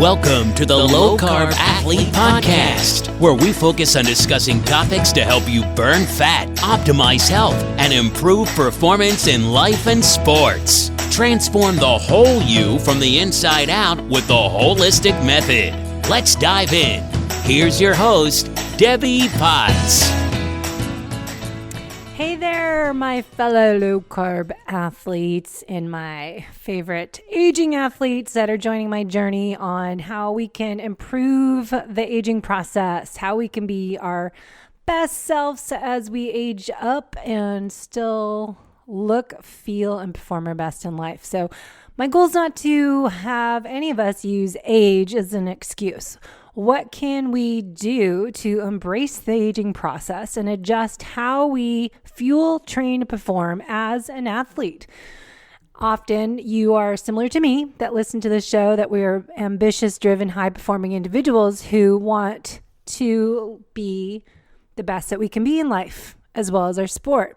Welcome to the Low Carb Athlete Podcast, where we focus on discussing topics to help you burn fat, optimize health, and improve performance in life and sports. Transform the whole you from the inside out with the holistic method. Let's dive in. Here's your host, Debbie Potts. Hey there, my fellow low-carb athletes and my favorite aging athletes that are joining my journey on how we can improve the aging process, how we can be our best selves as we age up and still look, feel, and perform our best in life. So my goal is not to have any of us use age as an excuse. What can we do to embrace the aging process and adjust how we fuel, train, and perform as an athlete? Often you are similar to me that listen to this show, that we're ambitious, driven, high-performing individuals who want to be the best that we can be in life, as well as our sport.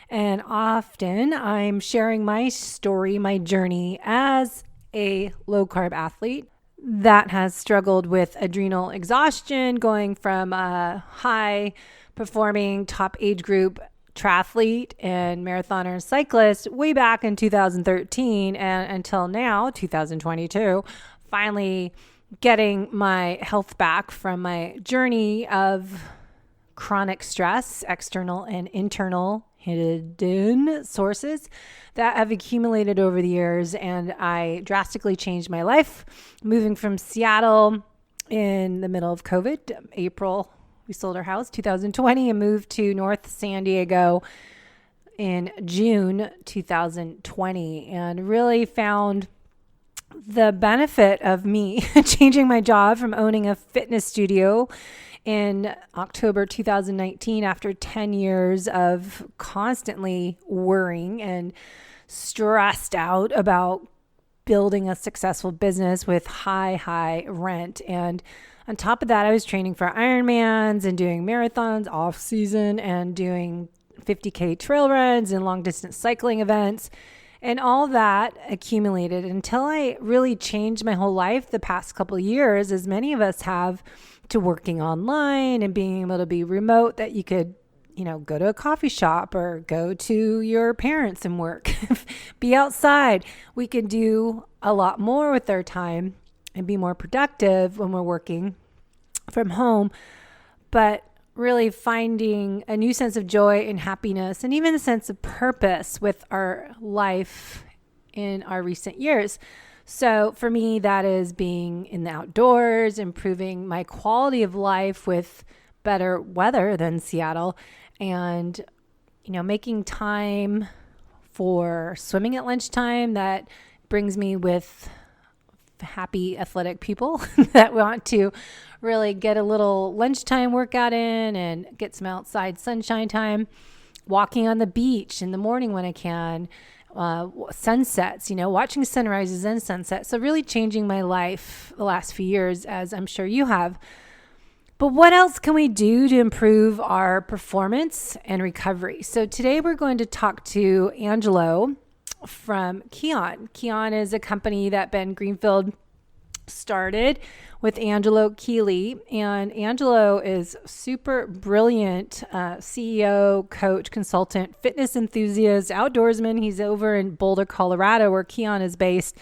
And often I'm sharing my story, my journey as a low-carb athlete that has struggled with adrenal exhaustion, going from a high-performing top age group triathlete and marathoner and cyclist way back in 2013 and until now, 2022, finally getting my health back from my journey of chronic stress, external and internal hidden sources that have accumulated over the years. And I drastically changed my life, moving from Seattle in the middle of COVID, April, we sold our house, 2020, and moved to North San Diego in June 2020, and really found the benefit of me changing my job from owning a fitness studio in October 2019 after 10 years of constantly worrying and stressed out about building a successful business with high rent. And on top of that, I was training for Ironmans and doing marathons off season and doing 50K trail runs and long distance cycling events. And all that accumulated until I really changed my whole life the past couple of years, as many of us have, to working online and being able to be remote, that you could, go to a coffee shop or go to your parents and work, be outside. We can do a lot more with our time and be more productive when we're working from home, but really finding a new sense of joy and happiness and even a sense of purpose with our life in our recent years. So for me, that is being in the outdoors, improving my quality of life with better weather than Seattle, and, making time for swimming at lunchtime that brings me with happy athletic people that want to really get a little lunchtime workout in and get some outside sunshine time, walking on the beach in the morning when I can, sunsets, watching sunrises and sunsets. So really changing my life the last few years, as I'm sure you have. But what else can we do to improve our performance and recovery? So today we're going to talk to Angelo from Keon. Keon is a company that Ben Greenfield started with Angelo Keely, and Angelo is super brilliant CEO, coach, consultant, fitness enthusiast, outdoorsman. He's over in Boulder, Colorado, where Keon is based.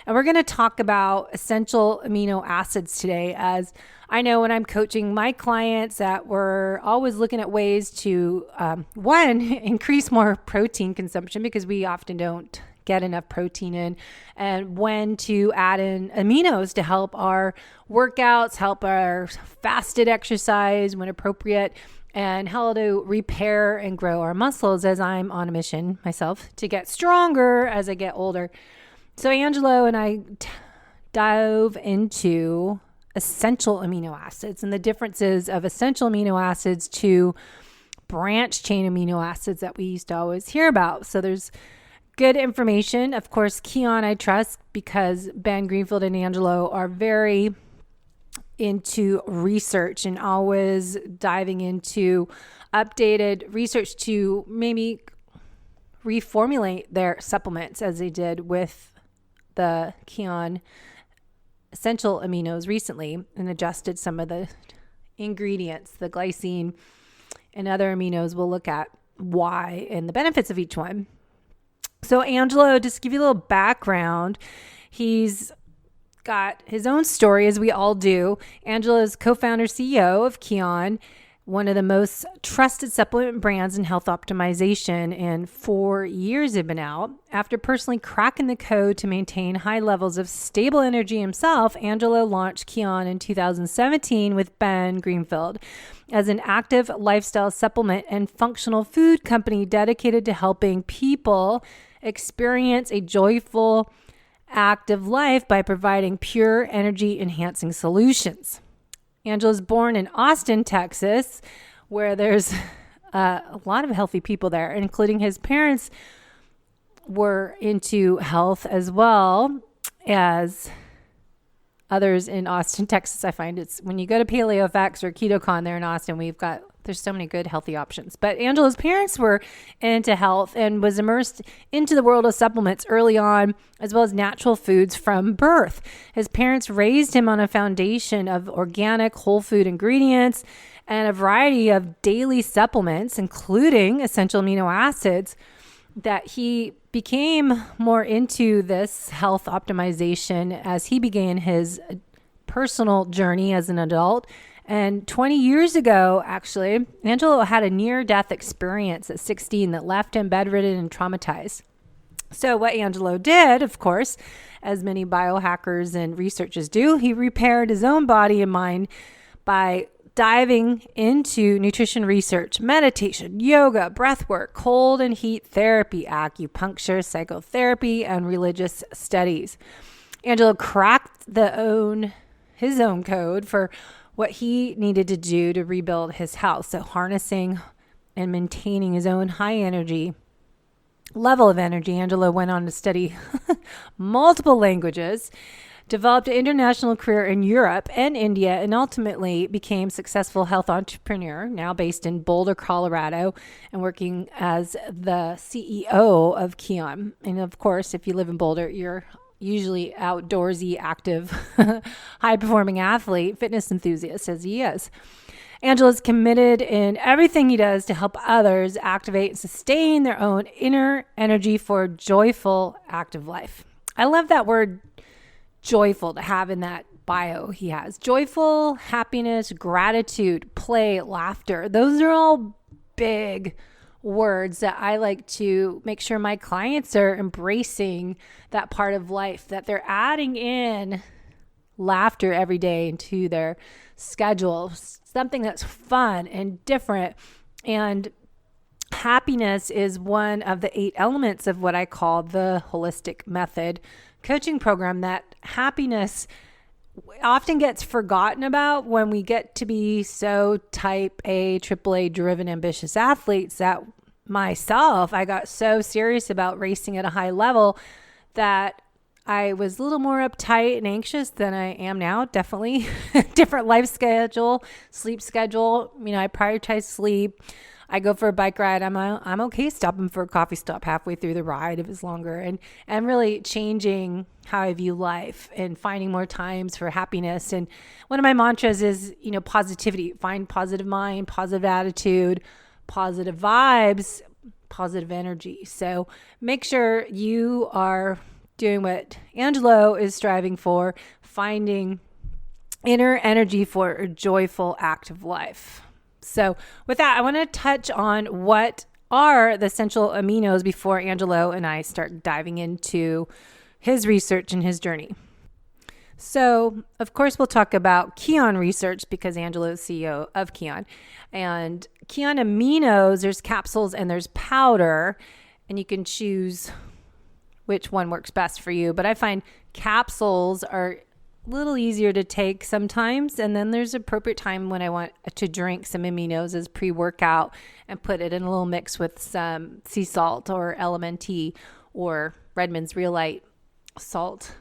And we're going to talk about essential amino acids today, as I know when I'm coaching my clients that we're always looking at ways to, one, increase more protein consumption because we often don't get enough protein in, and when to add in aminos to help our workouts, help our fasted exercise when appropriate, and how to repair and grow our muscles, as I'm on a mission myself to get stronger as I get older. So Angelo and I dove into essential amino acids and the differences of essential amino acids to branch chain amino acids that we used to always hear about. So there's good information. Of course, Keon I trust because Ben Greenfield and Angelo are very into research and always diving into updated research to maybe reformulate their supplements as they did with the Keon essential aminos recently and adjusted some of the ingredients, the glycine and other aminos. We'll look at why and the benefits of each one. So Angelo, just to give you a little background, he's got his own story, as we all do. Angelo is co-founder, CEO of Keon, one of the most trusted supplement brands in health optimization, and 4 years have been out. After personally cracking the code to maintain high levels of stable energy himself, Angelo launched Keon in 2017 with Ben Greenfield as an active lifestyle supplement and functional food company dedicated to helping people experience a joyful, active life by providing pure energy enhancing solutions. Angelo's born in Austin, Texas, where there's a lot of healthy people there, including his parents were into health as well as others in Austin, Texas. I find it's when you go to PaleoFX or KetoCon there in Austin, there's so many good healthy options. But Angelo's parents were into health and was immersed into the world of supplements early on, as well as natural foods from birth. His parents raised him on a foundation of organic whole food ingredients and a variety of daily supplements, including essential amino acids, that he became more into this health optimization as he began his personal journey as an adult. And 20 years ago, actually, Angelo had a near-death experience at 16 that left him bedridden and traumatized. So what Angelo did, of course, as many biohackers and researchers do, he repaired his own body and mind by diving into nutrition research, meditation, yoga, breathwork, cold and heat therapy, acupuncture, psychotherapy, and religious studies. Angelo cracked his own code for what he needed to do to rebuild his house. So harnessing and maintaining his own high energy level of energy. Angelo went on to study multiple languages, developed an international career in Europe and India, and ultimately became a successful health entrepreneur, now based in Boulder, Colorado, and working as the CEO of Keon. And of course, if you live in Boulder, you're usually outdoorsy, active, high-performing athlete, fitness enthusiast as he is. Angelo is committed in everything he does to help others activate and sustain their own inner energy for a joyful, active life. I love that word joyful to have in that bio he has. Joyful, happiness, gratitude, play, laughter. Those are all big words that I like to make sure my clients are embracing that part of life, that they're adding in laughter every day into their schedule, something that's fun and different. And happiness is one of the 8 elements of what I call the holistic method coaching program. That happiness often gets forgotten about when we get to be so type A, AAA driven, ambitious athletes that myself, I got so serious about racing at a high level that I was a little more uptight and anxious than I am now. Definitely different life schedule, sleep schedule. I prioritize sleep. I go for a bike ride. I'm okay stopping for a coffee stop halfway through the ride if it's longer, and really changing how I view life and finding more times for happiness. And one of my mantras is, positivity. Find positive mind, positive attitude, positive vibes, positive energy. So make sure you are doing what Angelo is striving for, finding inner energy for a joyful, active life. So with that, I want to touch on what are the essential aminos before Angelo and I start diving into his research and his journey. So, of course, we'll talk about Keon research because Angelo is CEO of Keon. And Keon Aminos, there's capsules and there's powder, and you can choose which one works best for you. But I find capsules are a little easier to take sometimes, and then there's appropriate time when I want to drink some aminos as pre-workout and put it in a little mix with some sea salt or LMNT or Redmond's Real Light salt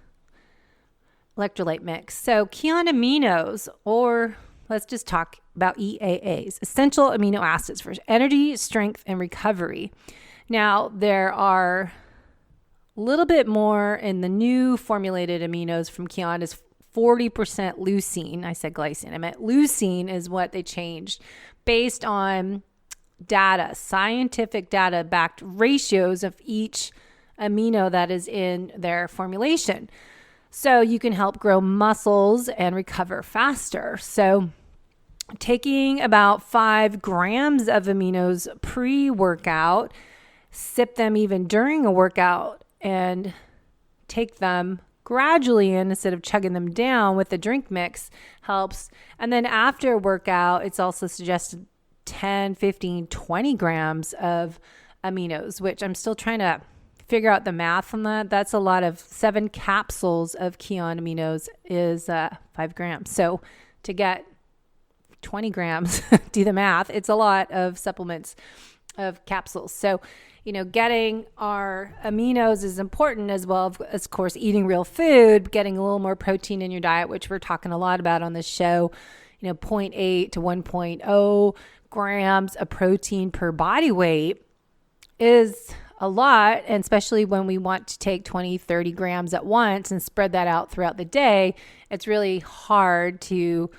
electrolyte mix. So Keon Aminos, or let's just talk about EAAs, essential amino acids for energy, strength, and recovery. Now, there are a little bit more in the new formulated aminos from Keon is 40% leucine. I said glycine. I meant leucine is what they changed based on data, scientific data backed ratios of each amino that is in their formulation. So you can help grow muscles and recover faster. So taking about 5 grams of aminos pre-workout, sip them even during a workout, and take them gradually in instead of chugging them down with the drink mix helps. And then after a workout, it's also suggested 10, 15, 20 grams of aminos, which I'm still trying to figure out the math on that. That's a lot of 7 capsules of Keon aminos is 5 grams. So to get 20 grams, do the math, it's a lot of supplements of capsules. So, getting our aminos is important, as well as, of course, eating real food, getting a little more protein in your diet, which we're talking a lot about on this show. 0.8 to 1.0 grams of protein per body weight is a lot, and especially when we want to take 20, 30 grams at once and spread that out throughout the day, it's really hard to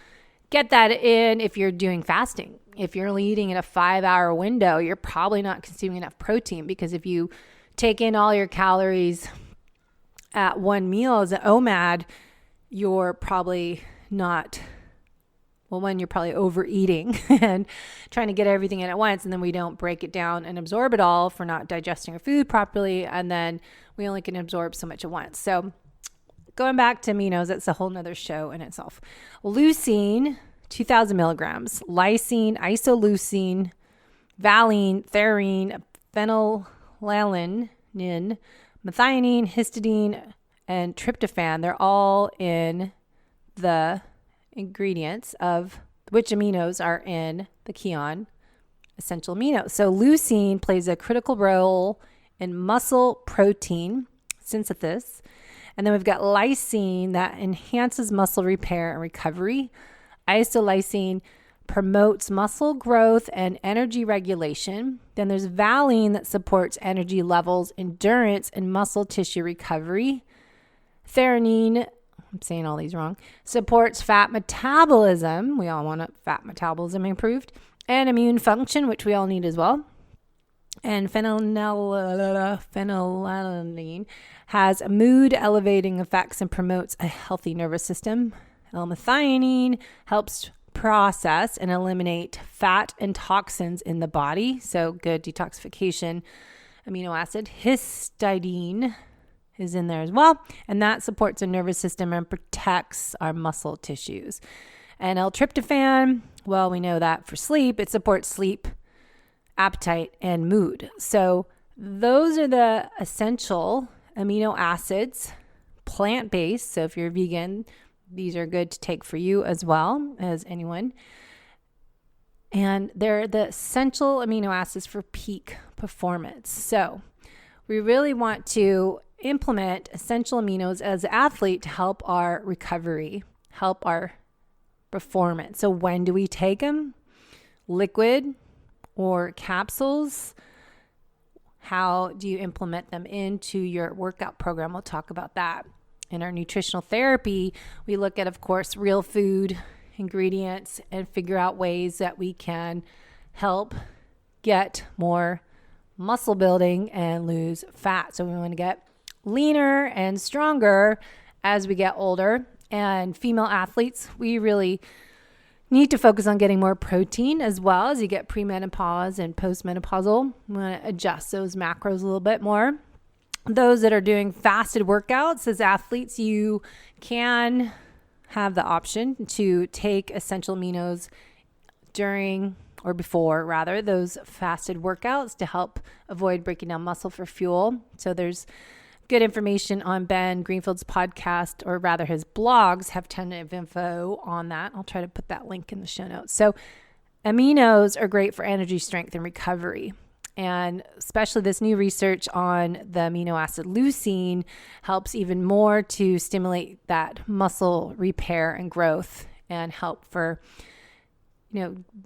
get that in if you're doing fasting. If you're only eating in a 5-hour window, you're probably not consuming enough protein, because if you take in all your calories at one meal as an OMAD, you're probably not, you're probably overeating and trying to get everything in at once. And then we don't break it down and absorb it all for not digesting our food properly. And then we only can absorb so much at once. So going back to aminos, that's a whole nother show in itself. Leucine, 2,000 milligrams. Lysine, isoleucine, valine, theanine, phenylalanine, methionine, histidine, and tryptophan. They're all in the ingredients of which aminos are in the Keon essential aminos. So leucine plays a critical role in muscle protein synthesis. And then we've got lysine that enhances muscle repair and recovery. Isolysine promotes muscle growth and energy regulation. Then there's valine that supports energy levels, endurance, and muscle tissue recovery. Theanine, I'm saying all these wrong, supports fat metabolism. We all want fat metabolism improved. And immune function, which we all need as well. And phenylalanine has mood elevating effects and promotes a healthy nervous system. L-methionine helps process and eliminate fat and toxins in the body. So good detoxification. Amino acid. Histidine is in there as well. And that supports the nervous system and protects our muscle tissues. And L-tryptophan, well, we know that for sleep, it supports sleep, appetite, and mood. So those are the essential amino acids, plant-based. So if you're vegan, these are good to take for you as well as anyone. And they're the essential amino acids for peak performance. So we really want to implement essential aminos as an athlete to help our recovery, help our performance. So when do we take them? Liquid or capsules? How do you implement them into your workout program? We'll talk about that. In our nutritional therapy, we look at, of course, real food ingredients and figure out ways that we can help get more muscle building and lose fat. So we want to get leaner and stronger as we get older. And female athletes, we really need to focus on getting more protein as well as you get premenopause and postmenopausal. We want to adjust those macros a little bit more. Those that are doing fasted workouts as athletes, you can have the option to take essential aminos during or before rather those fasted workouts to help avoid breaking down muscle for fuel. So there's good information on Ben Greenfield's podcast, or rather his blogs have tentative info on that. I'll try to put that link in the show notes. So aminos are great for energy, strength, and recovery. And especially this new research on the amino acid leucine helps even more to stimulate that muscle repair and growth and help for,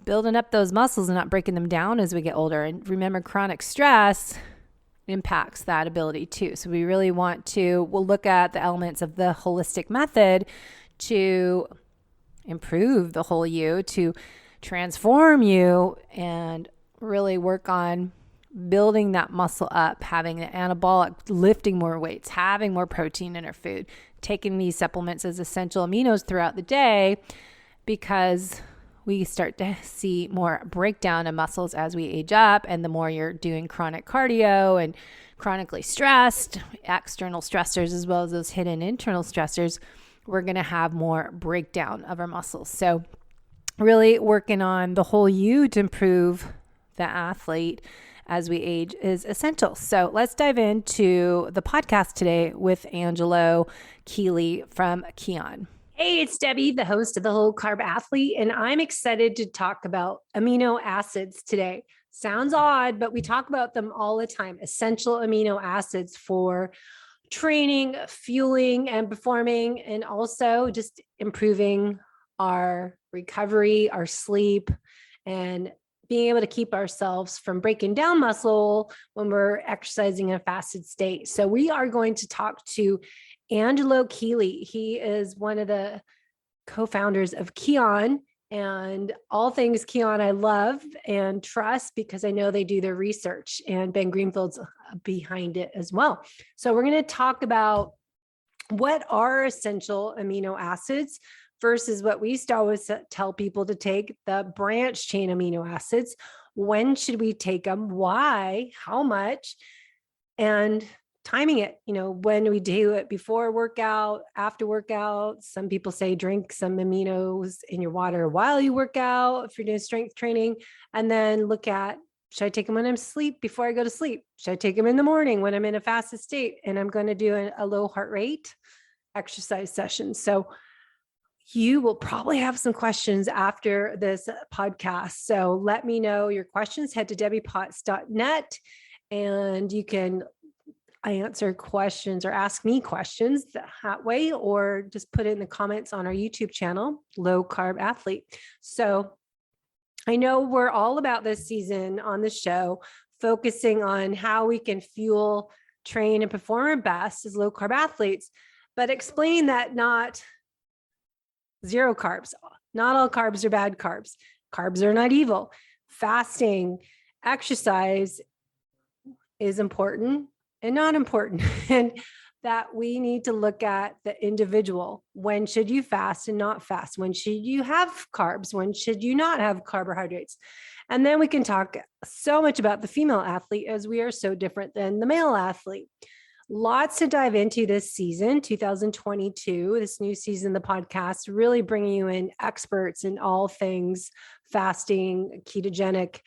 building up those muscles and not breaking them down as we get older. And remember, chronic stress impacts that ability too. So we really we'll look at the elements of the holistic method to improve the whole you, to transform you, and really work on building that muscle up, having the anabolic, lifting more weights, having more protein in our food, taking these supplements as essential aminos throughout the day, because we start to see more breakdown of muscles as we age up. And the more you're doing chronic cardio and chronically stressed, external stressors, as well as those hidden internal stressors, we're going to have more breakdown of our muscles. So really working on the whole you to improve the athlete as we age is essential. So let's dive into the podcast today with Angelo Keely from Keon. Hey, it's Debbie, the host of the Low Carb Athlete, and I'm excited to talk about amino acids today. Sounds odd, but we talk about them all the time. Essential amino acids for training, fueling, and performing, and also just improving our recovery, our sleep, and being able to keep ourselves from breaking down muscle when we're exercising in a fasted state. So we are going to talk to Angelo Keely. He is one of the co-founders of Keon, and all things Keon I love and trust because I know they do their research, and Ben Greenfield's behind it as well. So we're going to talk about what are essential amino acids versus what we used to always tell people to take, the branch chain amino acids. When should we take them? Why? How much? And timing it, when we do it before workout, after workout. Some people say drink some aminos in your water while you work out if you're doing strength training, and then look at, should I take them when I'm asleep before I go to sleep? Should I take them in the morning when I'm in a fasted state and I'm going to do a low heart rate exercise session? So you will probably have some questions after this podcast. So let me know your questions. Head to debbiepotts.net and you can answer questions or ask me questions that way, or just put it in the comments on our YouTube channel, Low Carb Athlete. So I know we're all about this season on the show, focusing on how we can fuel, train, and perform our best as low carb athletes, but explain that not zero carbs, not all carbs are bad carbs. Carbs are not evil. Fasting, exercise is important and not important. And that we need to look at the individual. When should you fast and not fast? When should you have carbs? When should you not have carbohydrates? And then we can talk so much about the female athlete, as we are so different than the male athlete. Lots to dive into this season, 2022, this new season, the podcast, really bringing you in experts in all things fasting, ketogenic,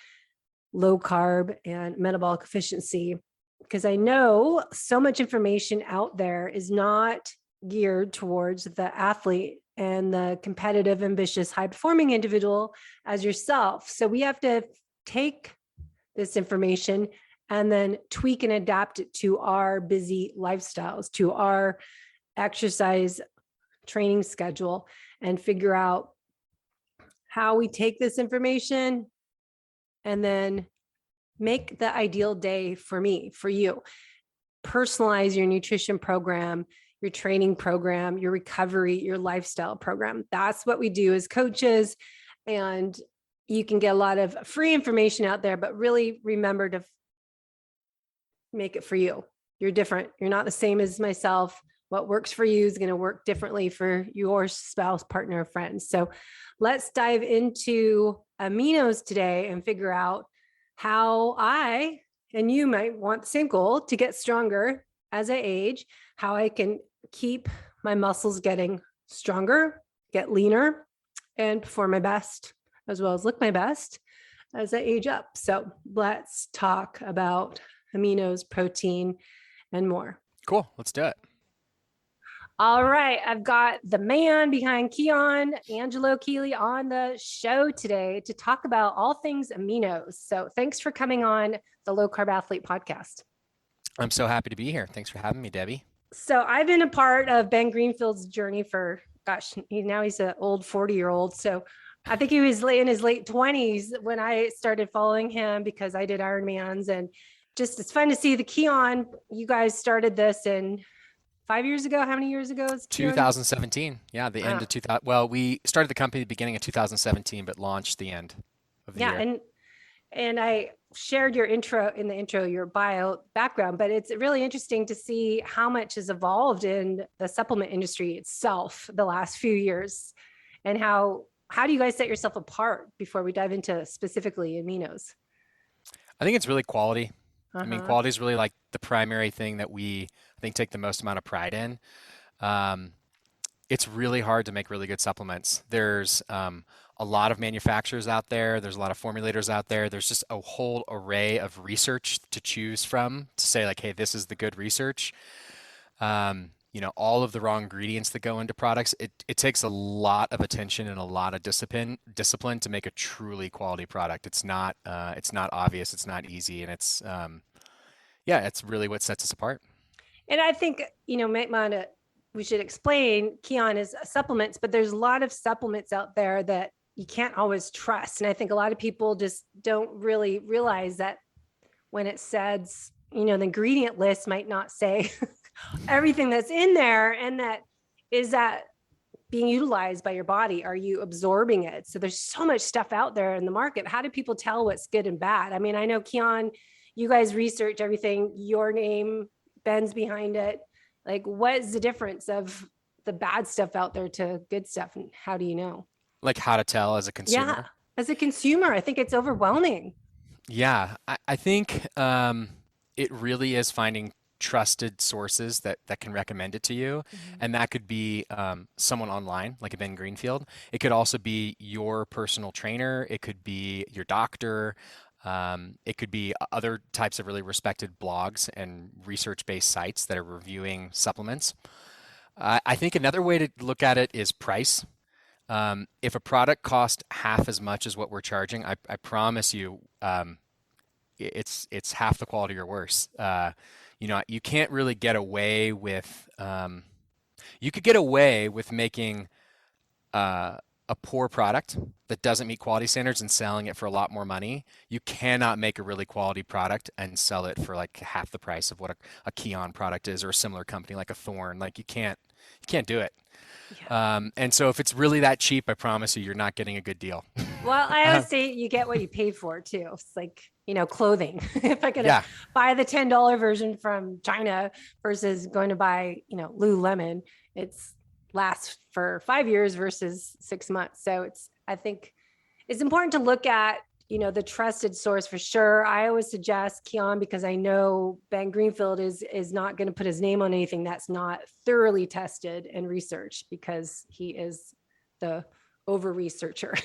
low carb, and metabolic efficiency. Because I know so much information out there is not geared towards the athlete and the competitive, ambitious, high-performing individual as yourself. So we have to take this information and then tweak and adapt it to our busy lifestyles, to our exercise training schedule, and figure out how we take this information and then make the ideal day for me, for you. Personalize your nutrition program, your training program, your recovery, your lifestyle program. That's what we do as coaches. And you can get a lot of free information out there, but really remember to make it for you. You're different. You're not the same as myself. What works for you is going to work differently for your spouse, partner, friends. So let's dive into aminos today and figure out how I and you might want the same goal to get stronger as I age, how I can keep my muscles getting stronger, get leaner, and perform my best, as well as look my best as I age up. So let's talk about aminos, protein, and more. Cool. Let's do it. All right. I've got the man behind Keon, Angelo Keely, on the show today to talk about all things aminos. So thanks for coming on the Low Carb Athlete podcast. I'm so happy to be here. Thanks for having me, Debbie. So I've been a part of Ben Greenfield's journey for, now he's an old 40-year-old. So I think he was in his late 20s when I started following him because I did Ironmans, and just it's fun to see the Keon. You guys started this in 5 years ago? How many years ago is Keon? 2017. Yeah, the end Wow. of 2000. Well, we started the company at the beginning of 2017, but launched the end of the Yeah, year. and I shared your intro, your bio background, but it's really interesting to see how much has evolved in the supplement industry itself the last few years, and how do you guys set yourself apart before we dive into specifically aminos? I think it's really quality. I mean, Uh-huh. quality is really like the primary thing that we, I think, take the most amount of pride in. Um, it's really hard to make really good supplements. There's a lot of manufacturers out there. There's a lot of formulators out there. There's just a whole array of research to choose from to say like, hey, this is the good research. All of the raw ingredients that go into products. It takes a lot of attention and a lot of discipline to make a truly quality product. It's not obvious. It's not easy, and it's really what sets us apart. And I think, Mana, we should explain Keon is supplements, but there's a lot of supplements out there that you can't always trust. And I think a lot of people just don't really realize that when it says, the ingredient list might not say everything that's in there. And that being utilized by your body? Are you absorbing it? So there's so much stuff out there in the market. How do people tell what's good and bad? I mean, I know Keon, you guys research everything, your name, Ben's behind it. Like, what is the difference of the bad stuff out there to good stuff? And how do you know? Like how to tell as a Yeah. consumer. As a consumer, I think it's overwhelming. Yeah, I think it really is finding trusted sources that can recommend it to you. Mhm. And that could be someone online, like a Ben Greenfield. It could also be your personal trainer. It could be your doctor. It could be other types of really respected blogs and research-based sites that are reviewing supplements. I think another way to look at it is price. If a product costs half as much as what we're charging, I promise you, it's half the quality or worse. You can't really get away with. You could get away with making a poor product that doesn't meet quality standards and selling it for a lot more money. You cannot make a really quality product and sell it for like half the price of what a Keon product is, or a similar company like a Thorn. Like you can't do it. Yeah. And so if it's really that cheap, I promise you, you're not getting a good deal. Well, I Uh, always say you get what you pay for too. It's like, clothing. If I could yeah, buy the $10 version from China versus going to buy, Lululemon, it's lasts for 5 years versus 6 months. So I think it's important to look at, the trusted source for sure. I always suggest Keon because I know Ben Greenfield is not going to put his name on anything that's not thoroughly tested and researched because he is the over researcher.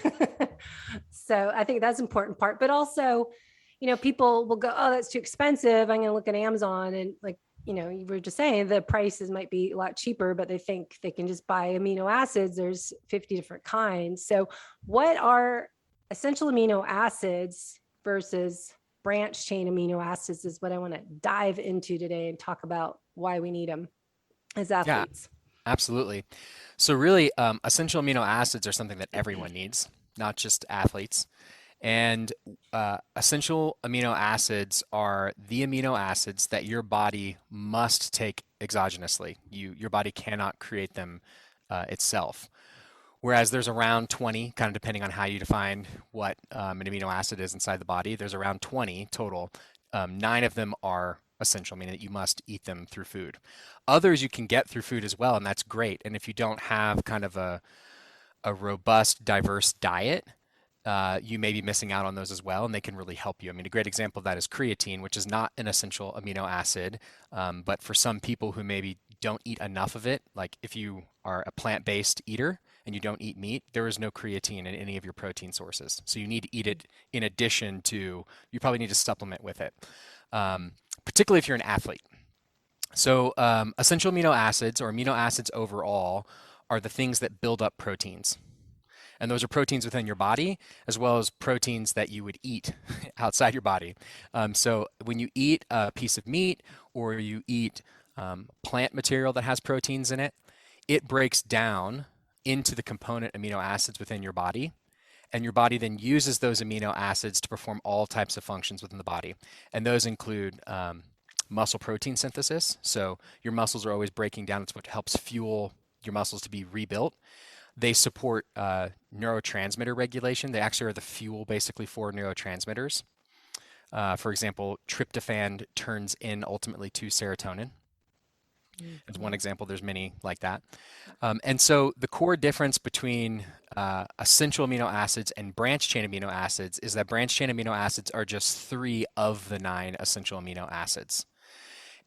So I think that's an important part. But also, people will go, oh, that's too expensive. I'm going to look at Amazon and like, you were just saying the prices might be a lot cheaper, but they think they can just buy amino acids. There's 50 different kinds. So what are essential amino acids versus branch chain amino acids is what I want to dive into today and talk about why we need them as yeah, athletes. absolutely. So really, essential amino acids are something that everyone needs, not just athletes. And essential amino acids are the amino acids that your body must take exogenously. Your body cannot create them itself. Whereas there's around 20, kind of depending on how you define what an amino acid is inside the body, there's around 20 total. Nine of them are essential, meaning that you must eat them through food. Others you can get through food as well, and that's great. And if you don't have kind of a robust, diverse diet, you may be missing out on those as well, and they can really help you. I mean, a great example of that is creatine, which is not an essential amino acid, but for some people who maybe don't eat enough of it, like if you are a plant-based eater and you don't eat meat, there is no creatine in any of your protein sources. So you need to eat it in addition to, you probably need to supplement with it, particularly if you're an athlete. So essential amino acids or amino acids overall are the things that build up proteins. And those are proteins within your body, as well as proteins that you would eat outside your body. So when you eat a piece of meat or you eat plant material that has proteins in it, it breaks down into the component amino acids within your body. And your body then uses those amino acids to perform all types of functions within the body. And those include muscle protein synthesis. So your muscles are always breaking down. It's what helps fuel your muscles to be rebuilt. They support neurotransmitter regulation. They actually are the fuel basically for neurotransmitters. For example, tryptophan turns in ultimately to serotonin. As one example, there's many like that. And so the core difference between essential amino acids and branched chain amino acids is that branched chain amino acids are just 3 of the 9 essential amino acids.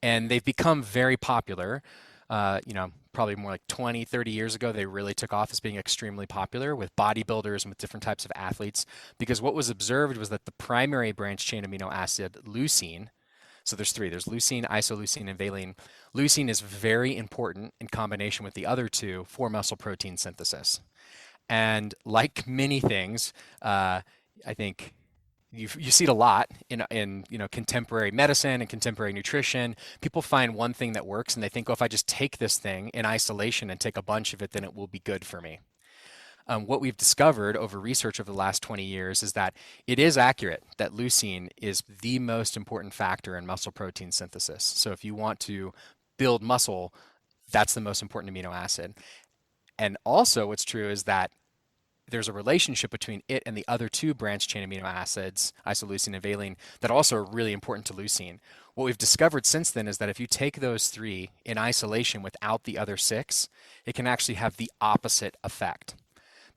And they've become very popular. Probably more like 20, 30 years ago, they really took off as being extremely popular with bodybuilders and with different types of athletes, because what was observed was that the primary branched chain amino acid, leucine, so there's 3, there's leucine, isoleucine, and valine. Leucine is very important in combination with the other 2 for muscle protein synthesis. And like many things, I think you see it a lot in contemporary medicine and contemporary nutrition. People find one thing that works and they think, oh, if I just take this thing in isolation and take a bunch of it, then it will be good for me. What we've discovered over research over the last 20 years is that it is accurate that leucine is the most important factor in muscle protein synthesis. So if you want to build muscle, that's the most important amino acid. And also what's true is that there's a relationship between it and the other 2 branched chain amino acids, isoleucine and valine, that also are really important to leucine. What we've discovered since then is that if you take those 3 in isolation without the other 6, it can actually have the opposite effect.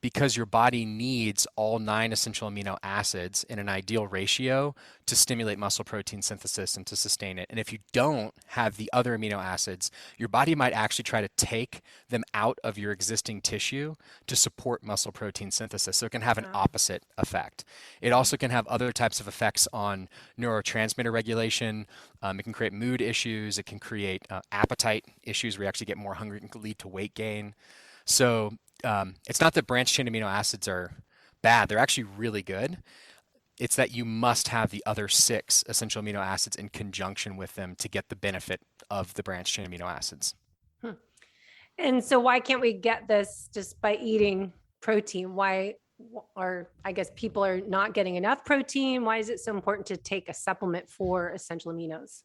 Because your body needs all 9 essential amino acids in an ideal ratio to stimulate muscle protein synthesis and to sustain it. And if you don't have the other amino acids, your body might actually try to take them out of your existing tissue to support muscle protein synthesis. So it can have an opposite effect. It also can have other types of effects on neurotransmitter regulation. It can create mood issues. It can create appetite issues where you actually get more hungry. It can lead to weight gain. So it's not that branched chain amino acids are bad. They're actually really good. It's that you must have the other 6 essential amino acids in conjunction with them to get the benefit of the branched chain amino acids. And so why can't we get this just by eating protein? Why, or I guess people are not getting enough protein. Why is it so important to take a supplement for essential aminos?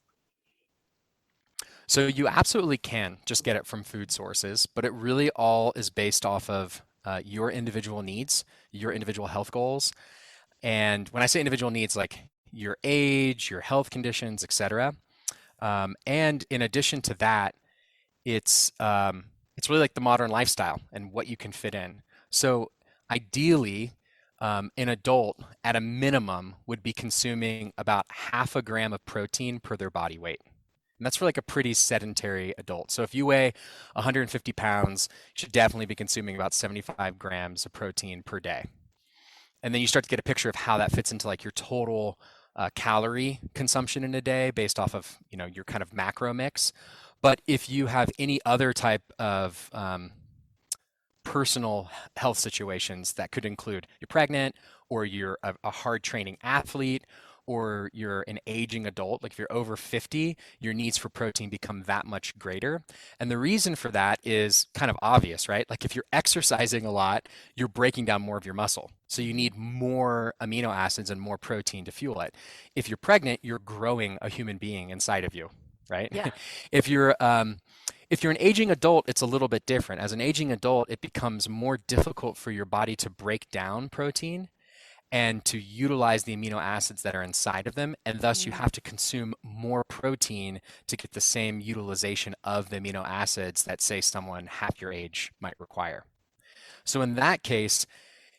So you absolutely can just get it from food sources, but it really all is based off of your individual needs, your individual health goals. And when I say individual needs, like your age, your health conditions, etc. And in addition to that, it's really like the modern lifestyle and what you can fit in. So ideally, an adult at a minimum would be consuming about 0.5 gram of protein per their body weight. And that's for like a pretty sedentary adult. So if you weigh 150 pounds, you should definitely be consuming about 75 grams of protein per day. And then you start to get a picture of how that fits into like your total calorie consumption in a day based off of your kind of macro mix. But if you have any other type of personal health situations that could include you're pregnant, or you're a hard training athlete, or you're an aging adult, like if you're over 50, your needs for protein become that much greater. And the reason for that is kind of obvious, right? Like if you're exercising a lot, you're breaking down more of your muscle. So you need more amino acids and more protein to fuel it. If you're pregnant, you're growing a human being inside of you, right? Yeah. If you're an aging adult, it's a little bit different. As an aging adult, it becomes more difficult for your body to break down protein and to utilize the amino acids that are inside of them. And thus you have to consume more protein to get the same utilization of the amino acids that, say, someone half your age might require. So in that case,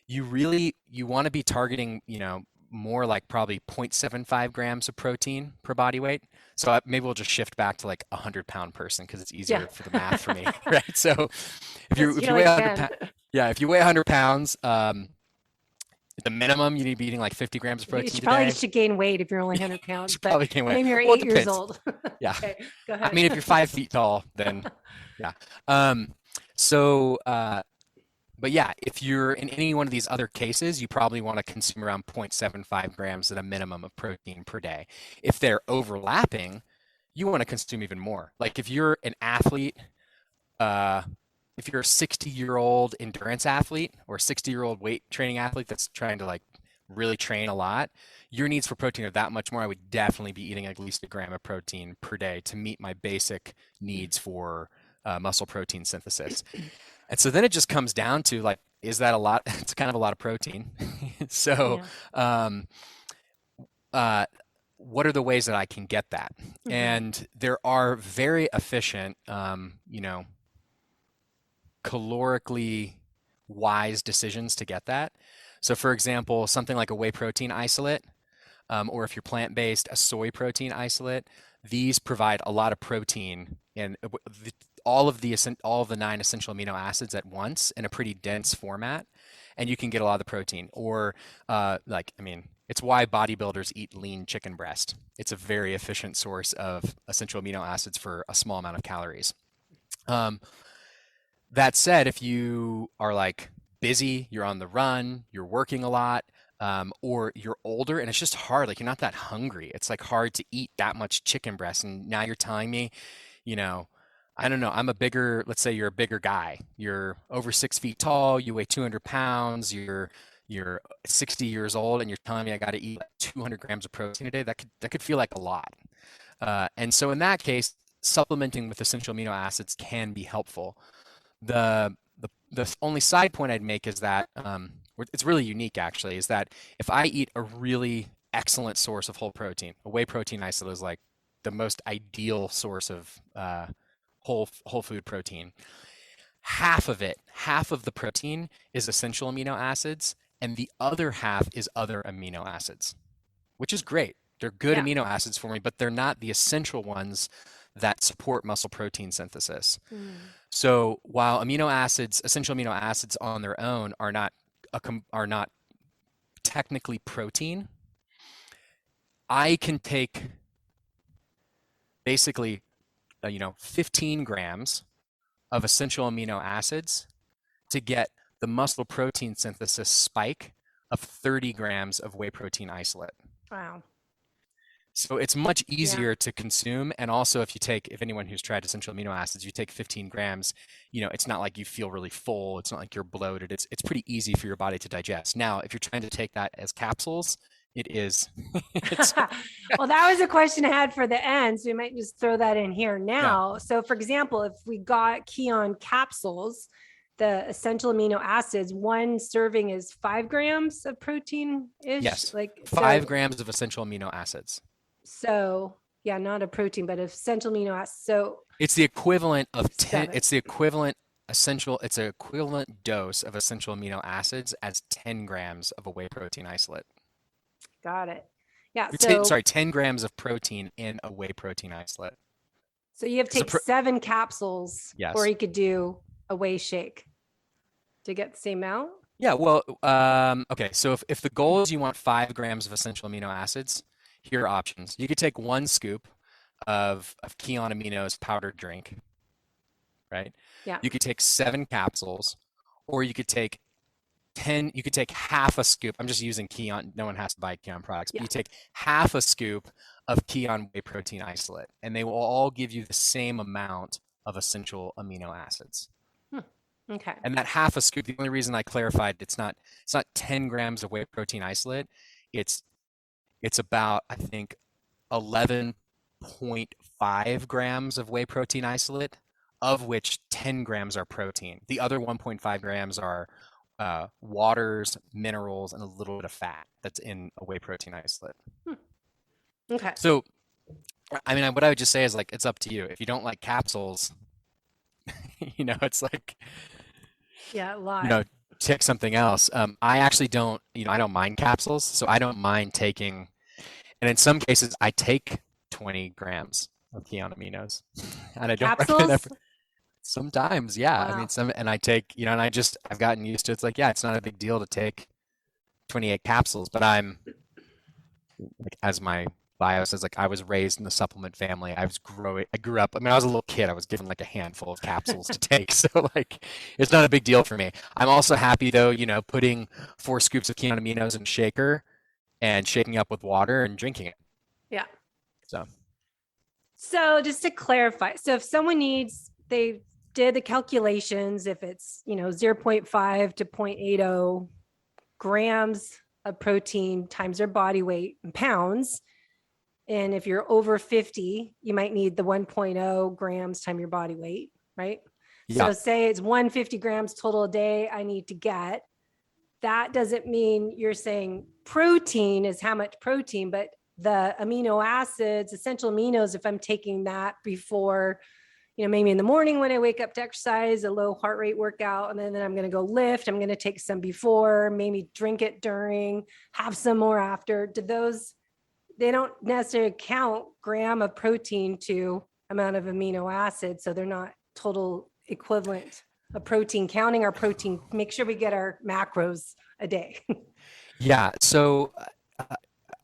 you want to be targeting, more like probably 0.75 grams of protein per body weight. So maybe we'll just shift back to like 100-pound person because it's easier for the math for me, right? So if you weigh 100 pounds, at the minimum, you need to be eating like 50 grams of protein you probably a day. should gain weight if you're only 100 pounds. But probably gain weight. Maybe you're Well, 8 years old. Yeah. Okay, go ahead. I mean, if you're 5 feet tall, then yeah. But yeah, if you're in any one of these other cases, you probably want to consume around 0.75 grams at a minimum of protein per day. If they're overlapping, you want to consume even more. Like if you're an athlete, if you're a 60-year-old endurance athlete or a 60-year-old weight training athlete that's trying to like really train a lot, your needs for protein are that much more. I would definitely be eating at least a gram of protein per day to meet my basic needs for muscle protein synthesis. And so then it just comes down to like, is that a lot? It's kind of a lot of protein. So, Yeah. um, uh, what are the ways that I can get that? Mm-hmm. And there are very efficient, calorically wise decisions to get that. So, for example, something like a whey protein isolate, or if you're plant-based, a soy protein isolate. These provide a lot of protein and all of the 9 essential amino acids at once in a pretty dense format, and you can get a lot of the protein. Or it's why bodybuilders eat lean chicken breast. It's a very efficient source of essential amino acids for a small amount of calories. That said, if you are like busy, you're on the run, you're working a lot, or you're older and it's just hard, like you're not that hungry. It's like hard to eat that much chicken breast. And now you're telling me, I don't know, let's say you're a bigger guy. You're over 6 feet tall, you weigh 200 pounds, you're 60 years old, and you're telling me I got to eat like 200 grams of protein a day. That could feel like a lot. And so in that case, supplementing with essential amino acids can be helpful. The only side point I'd make is that it's really unique actually, is that if I eat a really excellent source of whole protein, a whey protein isolate is like the most ideal source of whole food protein. Half of the protein is essential amino acids, and the other half is other amino acids, which is great. They're good amino acids for me, but they're not the essential ones that support muscle protein synthesis. So while essential amino acids on their own are not technically protein, I can take basically 15 grams of essential amino acids to get the muscle protein synthesis spike of 30 grams of whey protein isolate. Wow. So it's much easier to consume. And also if anyone who's tried essential amino acids, you take 15 grams, it's not like you feel really full. It's not like you're bloated. It's pretty easy for your body to digest. Now, if you're trying to take that as capsules, it is. Well, that was a question I had for the end. So we might just throw that in here now. Yeah. So for example, if we got Keon capsules, the essential amino acids, one serving is 5 grams of protein-ish. Yes, 5 grams of essential amino acids. So yeah, not a protein, but essential amino acids. So it's the equivalent of 10. It's the equivalent it's an equivalent dose of essential amino acids as 10 grams of a whey protein isolate. Got it. Yeah. 10 grams of protein in a whey protein isolate. So you have to take 7 capsules, yes, or you could do a whey shake to get the same amount. Yeah. Well, okay. So if the goal is you want 5 grams of essential amino acids, here are options. You could take 1 scoop of Keon Aminos powdered drink, right? Yeah. You could take 7 capsules, or you could take half a scoop. I'm just using Keon. No one has to buy Keon products, but you take half a scoop of Keon whey protein isolate, and they will all give you the same amount of essential amino acids. Okay. And that half a scoop, the only reason I clarified, it's not 10 grams of whey protein isolate. It's about, I think, 11.5 grams of whey protein isolate, of which 10 grams are protein. The other 1.5 grams are waters, minerals, and a little bit of fat that's in a whey protein isolate. Okay. So, I mean, what I would just say is like, it's up to you. If you don't like capsules, it's like, a lot. Take something else. I actually don't, I don't mind capsules, so I don't mind taking, and in some cases I take 20 grams of Keon Aminos, and I don't recommend that. Sometimes, yeah. Wow. I mean, and I take, and I've gotten used to it. It's like, it's not a big deal to take 28 capsules, but I'm like, as my bio says, like I was raised in the supplement family. I grew up, I mean, I was a little kid. I was given like a handful of capsules to take. So like, it's not a big deal for me. I'm also happy though, putting 4 scoops of Keon Aminos in a shaker and shaking up with water and drinking it. Yeah. So just to clarify, so if someone they did the calculations, if it's, 0.5 to 0.80 grams of protein times their body weight in pounds. And if you're over 50, you might need the 1.0 grams times your body weight, right? Yeah. So say it's 150 grams total a day I need to get. That doesn't mean you're saying protein is how much protein, but the amino acids, essential aminos, if I'm taking that before, maybe in the morning when I wake up to exercise, a low heart rate workout, and then I'm going to go lift, I'm going to take some before, maybe drink it during, have some more after. They don't necessarily count gram of protein to amount of amino acids. So they're not total equivalent of protein. Counting our protein, make sure we get our macros a day. Yeah. So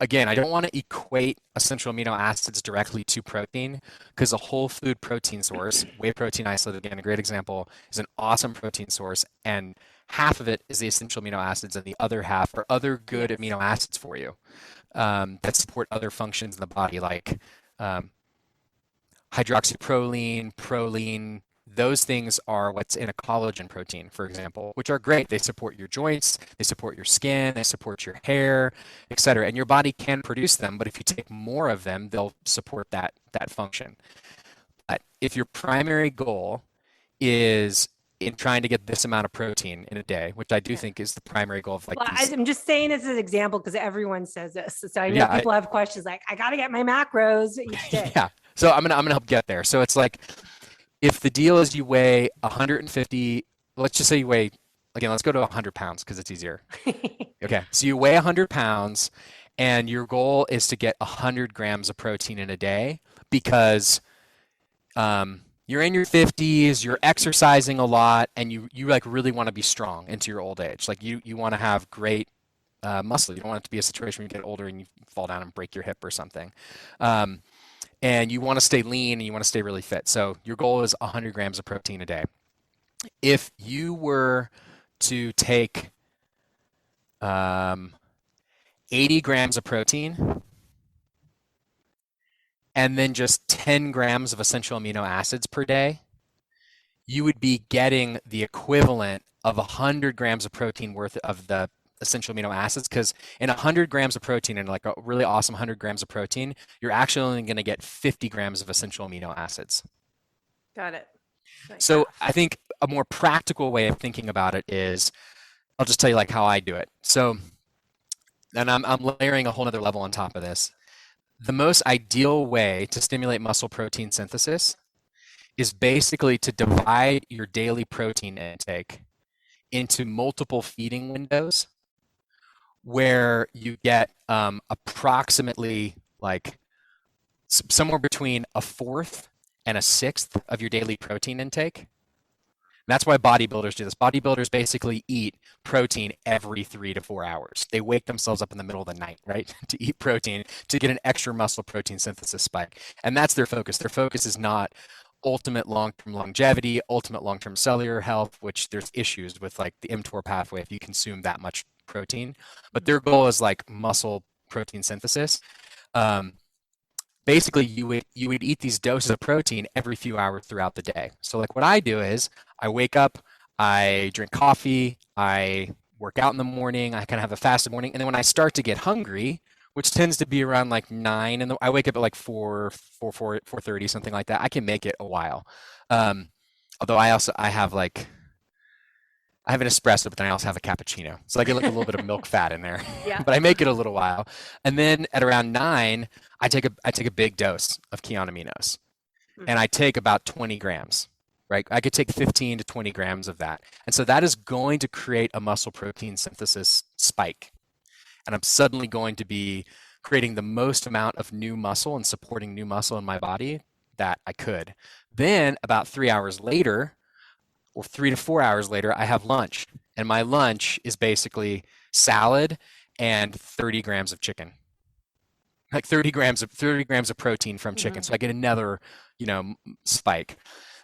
again, I don't want to equate essential amino acids directly to protein because a whole food protein source, whey protein isolate, again, a great example, is an awesome protein source. And half of it is the essential amino acids, and the other half are other good amino acids for you that support other functions in the body, like hydroxyproline, proline. Those things are what's in a collagen protein, for example, which are great. They support your joints, they support your skin, they support your hair, etc. And your body can produce them, but if you take more of them, they'll support that function. But if your primary goal is in trying to get this amount of protein in a day, which I do think is the primary goal of I'm just saying this as an example because everyone says this. So I know people have questions like, I got to get my macros each day. Yeah. So I'm gonna help get there. So it's like, if the deal is you weigh 150, let's just say you weigh, again, let's go to 100 pounds because it's easier. Okay, so you weigh 100 pounds and your goal is to get 100 grams of protein in a day because you're in your 50s, you're exercising a lot, and you like really want to be strong into your old age. Like you want to have great muscle. You don't want it to be a situation where you get older and you fall down and break your hip or something. And you want to stay lean and you want to stay really fit. So your goal is 100 grams of protein a day. If you were to take 80 grams of protein and then just 10 grams of essential amino acids per day, you would be getting the equivalent of 100 grams of protein worth of the essential amino acids, because in 100 grams of protein, and like a really awesome 100 grams of protein, you're actually only going to get 50 grams of essential amino acids. Got it. So I think a more practical way of thinking about it is, I'll just tell you like how I do it. So, and I'm layering a whole nother level on top of this. The most ideal way to stimulate muscle protein synthesis is basically to divide your daily protein intake into multiple feeding windows where you get approximately like somewhere between a fourth and a sixth of your daily protein intake. And that's why bodybuilders do this. Bodybuilders basically eat protein every 3 to 4 hours. They wake themselves up in the middle of the night, right, to eat protein to get an extra muscle protein synthesis spike. And that's their focus. Their focus is not ultimate long-term longevity, ultimate long-term cellular health, which there's issues with like the mTOR pathway if you consume that much protein. But their goal is like muscle protein synthesis. Basically, you would eat these doses of protein every few hours throughout the day. So like what I do is I wake up, I drink coffee, I work out in the morning, I kind of have a fasted morning, and then when I start to get hungry, which tends to be around like 9, and I wake up at like 4:30, something like that. I can make it a while. Although I have an espresso, but then I also have a cappuccino. So I get like a little bit of milk fat in there. Yeah. But I make it a little while. And then at around 9, I take a big dose of Keon Aminos. And I take about 20 grams, right? I could take 15 to 20 grams of that. And so that is going to create a muscle protein synthesis spike. And I'm suddenly going to be creating the most amount of new muscle and supporting new muscle in my body that I could. Then about 3 hours later, or 3 to 4 hours later, I have lunch. And my lunch is basically salad and 30 grams of chicken. Like 30 grams of protein from chicken. So I get another, spike.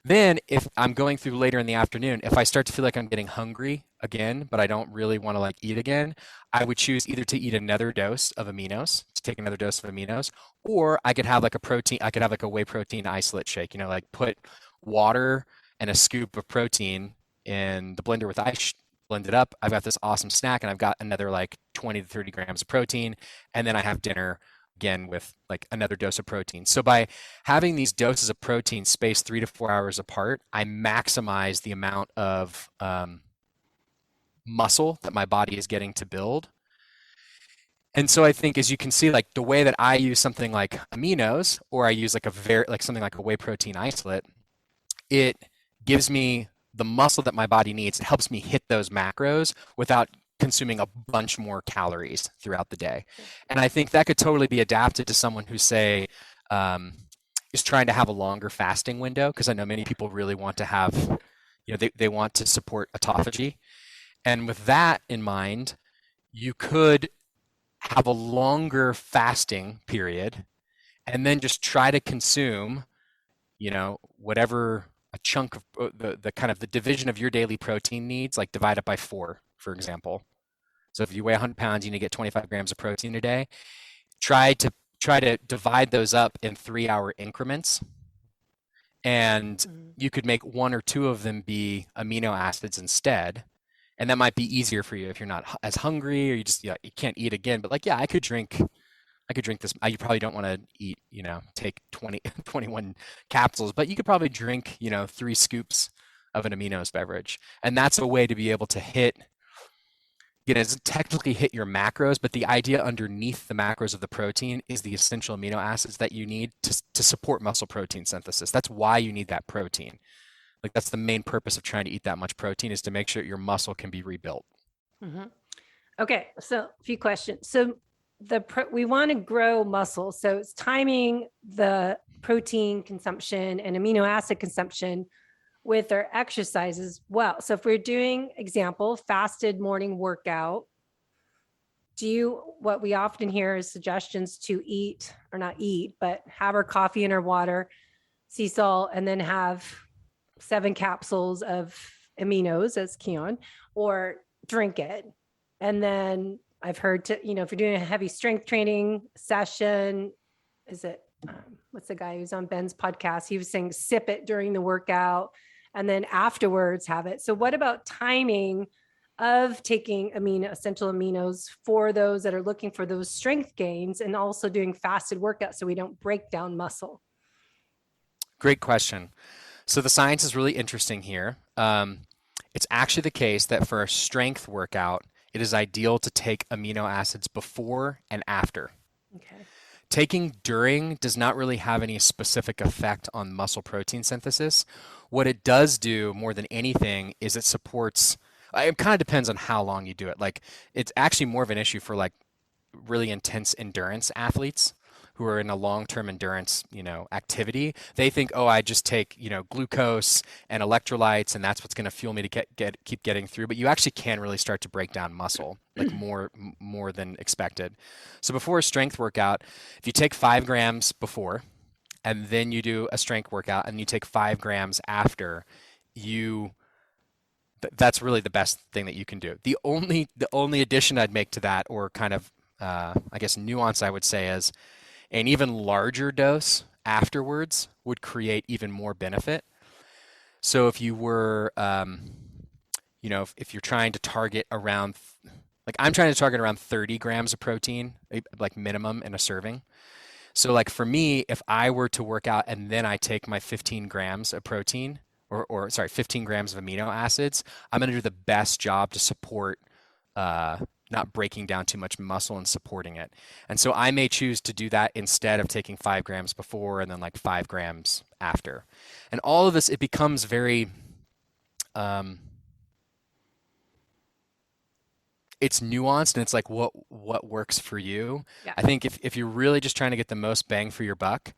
Then if I'm going through later in the afternoon, if I start to feel like I'm getting hungry again, but I don't really want to like eat again, I would choose either to eat another dose of aminos, to take another dose of aminos, or I could have like a whey protein isolate shake, like put water and a scoop of protein in the blender with ice blend it up. I've got this awesome snack, and I've got another like 20 to 30 grams of protein, and then I have dinner again with like another dose of protein. So by having these doses of protein spaced 3 to 4 hours apart, I maximize the amount of muscle that my body is getting to build. And so I think, as you can see, like the way that I use something like Aminos, or I use like something like a whey protein isolate, it gives me the muscle that my body needs. It helps me hit those macros without consuming a bunch more calories throughout the day. And I think that could totally be adapted to someone who, say, is trying to have a longer fasting window, because I know many people really want to have, they want to support autophagy. And with that in mind, you could have a longer fasting period and then just try to consume, whatever a chunk of the kind of the division of your daily protein needs, like divide it by 4, for example. So if you weigh 100 pounds, you need to get 25 grams of protein a day. Try to divide those up in 3-hour increments. And you could make 1 or 2 of them be amino acids instead. And that might be easier for you if you're not as hungry, or you just, you can't eat again. But like, yeah, I could drink this. You probably don't want to eat, take 21 capsules, but you could probably drink, 3 scoops of an Aminos beverage. And that's a way to be able to it doesn't technically hit your macros, but the idea underneath the macros of the protein is the essential amino acids that you need to support muscle protein synthesis. That's why you need that protein. Like, that's the main purpose of trying to eat that much protein, is to make sure your muscle can be rebuilt. Mm-hmm. Okay, so a few questions. So we want to grow muscle, so it's timing the protein consumption and amino acid consumption with our exercises well. So if we're doing, example, fasted morning workout, what we often hear is suggestions to eat, or not eat, but have our coffee and our water, sea salt, and then have 7 capsules of Aminos as Keon, or drink it. And then I've heard if you're doing a heavy strength training session, what's the guy who's on Ben's podcast? He was saying sip it during the workout and then afterwards have it. So what about timing of taking essential aminos for those that are looking for those strength gains, and also doing fasted workouts so we don't break down muscle? Great question. So the science is really interesting here. It's actually the case that for a strength workout, it is ideal to take amino acids before and after. Okay. Taking during does not really have any specific effect on muscle protein synthesis. What it does do more than anything is it supports, it kind of depends on how long you do it. Like, it's actually more of an issue for like really intense endurance athletes who are in a long-term endurance, activity. They think, oh, I just take, glucose and electrolytes, and that's what's going to fuel me to keep getting through. But you actually can really start to break down muscle, like more than expected. So before a strength workout, if you take 5 grams before, and then you do a strength workout, and you take 5 grams after, that's really the best thing that you can do. The only addition I'd make to that, or kind of, I guess, nuance I would say, is an even larger dose afterwards would create even more benefit. So if you were, if you're trying to target around, like I'm trying to target around 30 grams of protein, like minimum in a serving. So like for me, if I were to work out and then I take my 15 grams of protein, or 15 grams of amino acids, I'm going to do the best job to support not breaking down too much muscle and supporting it. And so I may choose to do that instead of taking 5 grams before and then like 5 grams after. And all of this, it becomes very, it's nuanced, and it's like what works for you. Yeah. I think if you're really just trying to get the most bang for your buck,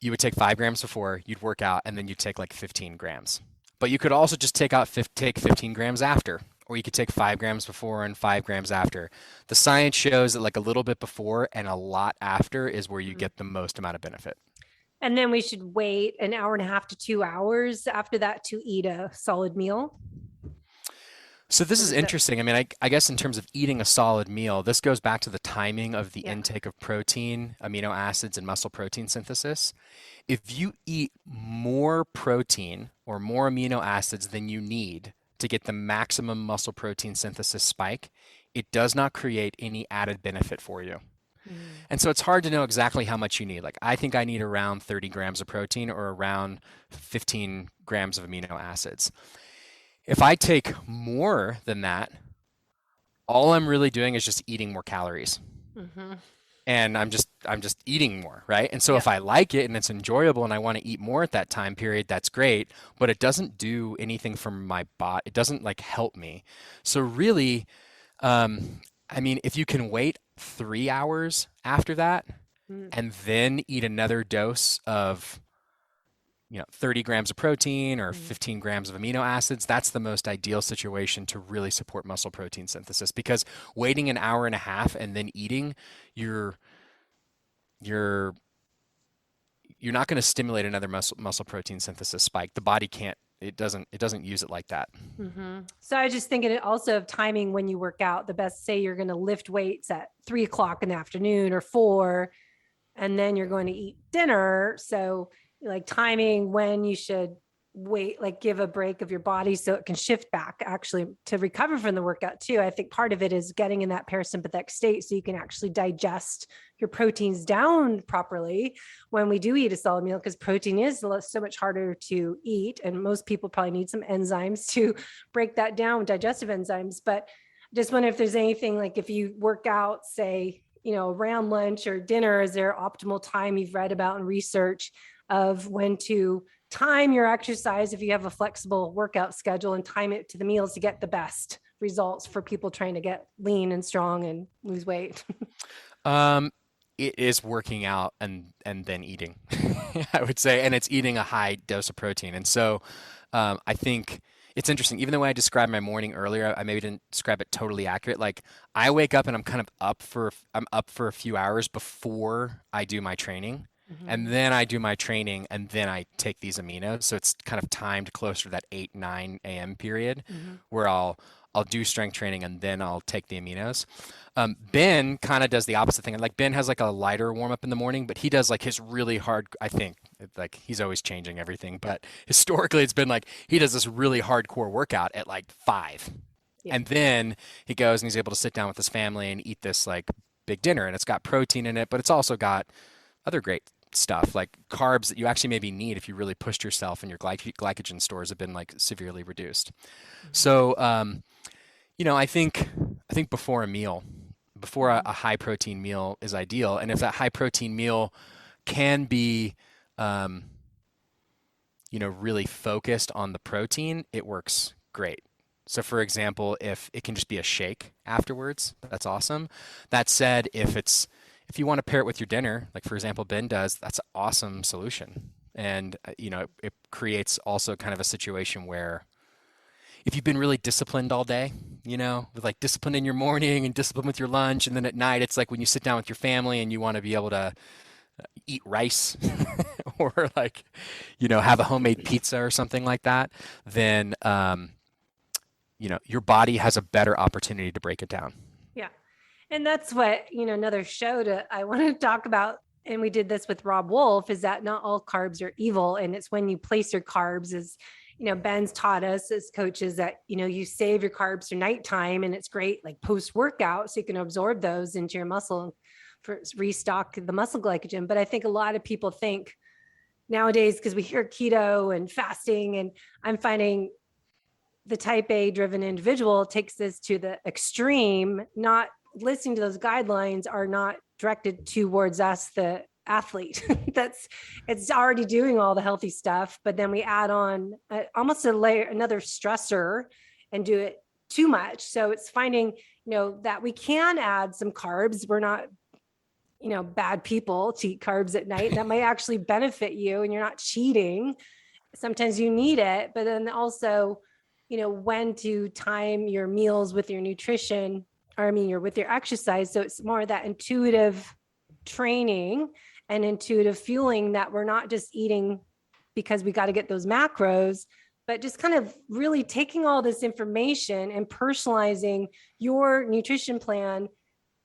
you would take 5 grams before, you'd work out, and then you'd take like 15 grams. But you could also just take 15 grams after, or you could take 5 grams before and 5 grams after. The science shows that like a little bit before and a lot after is where you get the most amount of benefit. And then we should wait an hour and a half to 2 hours after that to eat a solid meal. So this What is is it? interesting. I mean, I guess in terms of eating a solid meal, this goes back to the timing of the Yeah. intake of protein, amino acids, and muscle protein synthesis. If you eat more protein or more amino acids than you need to get the maximum muscle protein synthesis spike, it does not create any added benefit for you. Mm. And so it's hard to know exactly how much you need. Like, I think I need around 30 grams of protein or around 15 grams of amino acids. If I take more than that, all I'm really doing is just eating more calories. Mm-hmm. And I'm just eating more, right? And so Yep. if I like it and it's enjoyable and I want to eat more at that time period, that's great, but it doesn't do anything for my body. It doesn't like help me. So really, I mean, if you can wait 3 hours after that Mm. and then eat another dose of 30 grams of protein or Mm. 15 grams of amino acids, that's the most ideal situation to really support muscle protein synthesis because waiting an hour and a half and then eating, you're you're you're not going to stimulate another muscle protein synthesis spike. The body can't it doesn't use it like that. Mm-hmm. So I was just thinking also of timing when you work out. The best, say you're going to lift weights at 3 o'clock in the afternoon or 4, and then you're going to eat dinner. So like timing when you should wait, like give a break of your body so it can shift back actually to recover from the workout too. I think part of it is getting in that parasympathetic state so you can actually digest your proteins down properly when we do eat a solid meal, because protein is so much harder to eat. And most people probably need some enzymes to break that down, digestive enzymes. But just wonder if there's anything like if you work out, say, around lunch or dinner, is there optimal time you've read about in research of when to time your exercise if you have a flexible workout schedule and time it to the meals to get the best results for people trying to get lean and strong and lose weight? Um, it is working out and then eating, I would say, and it's eating a high dose of protein. And so, I think it's interesting. Even the way I described my morning earlier, I maybe didn't describe it totally accurate. Like I wake up and I'm up for a few hours before I do my training. And Mm-hmm. then I do my training and then I take these aminos. So it's kind of timed closer to that 8, 9 a.m. period Mm-hmm. where I'll do strength training and then I'll take the aminos. Ben kind of does the opposite thing. Like Ben has like a lighter warm up in the morning, but he does like his really hard, I think, like he's always changing everything, but historically it's been like he does this really hardcore workout at like 5. Yeah. And then he goes and he's able to sit down with his family and eat this like big dinner and it's got protein in it, but it's also got other great stuff like carbs that you actually maybe need if you really pushed yourself and your glycogen stores have been like severely reduced. Mm-hmm. So, I think before a meal, before a high protein meal is ideal. And if that high protein meal can be, um, really focused on the protein, it works great. So for example, if it can just be a shake afterwards, that's awesome. That said, if you want to pair it with your dinner, like for example, Ben does, that's an awesome solution. And it creates also kind of a situation where if you've been really disciplined all day, with like discipline in your morning and discipline with your lunch, and then at night, it's like when you sit down with your family and you want to be able to eat rice or like, have a homemade pizza or something like that, then, your body has a better opportunity to break it down. Yeah. And that's what, another show I want to talk about. And we did this with Rob Wolf, is that not all carbs are evil. And it's when you place your carbs as, Ben's taught us as coaches that, you save your carbs for nighttime, and it's great, like post workout, so you can absorb those into your muscle for restock the muscle glycogen. But I think a lot of people think nowadays, because we hear keto and fasting, and I'm finding the type A driven individual takes this to the extreme, not listening to those guidelines are not directed towards us, the athlete. It's already doing all the healthy stuff, but then we add on almost a layer, another stressor, and do it too much. So it's finding, that we can add some carbs. We're not, bad people to eat carbs at night. That might actually benefit you and you're not cheating. Sometimes you need it, but then also, when to time your meals with your nutrition, or you're with your exercise. So it's more that intuitive training and intuitive fueling, that we're not just eating because we got to get those macros, but just kind of really taking all this information and personalizing your nutrition plan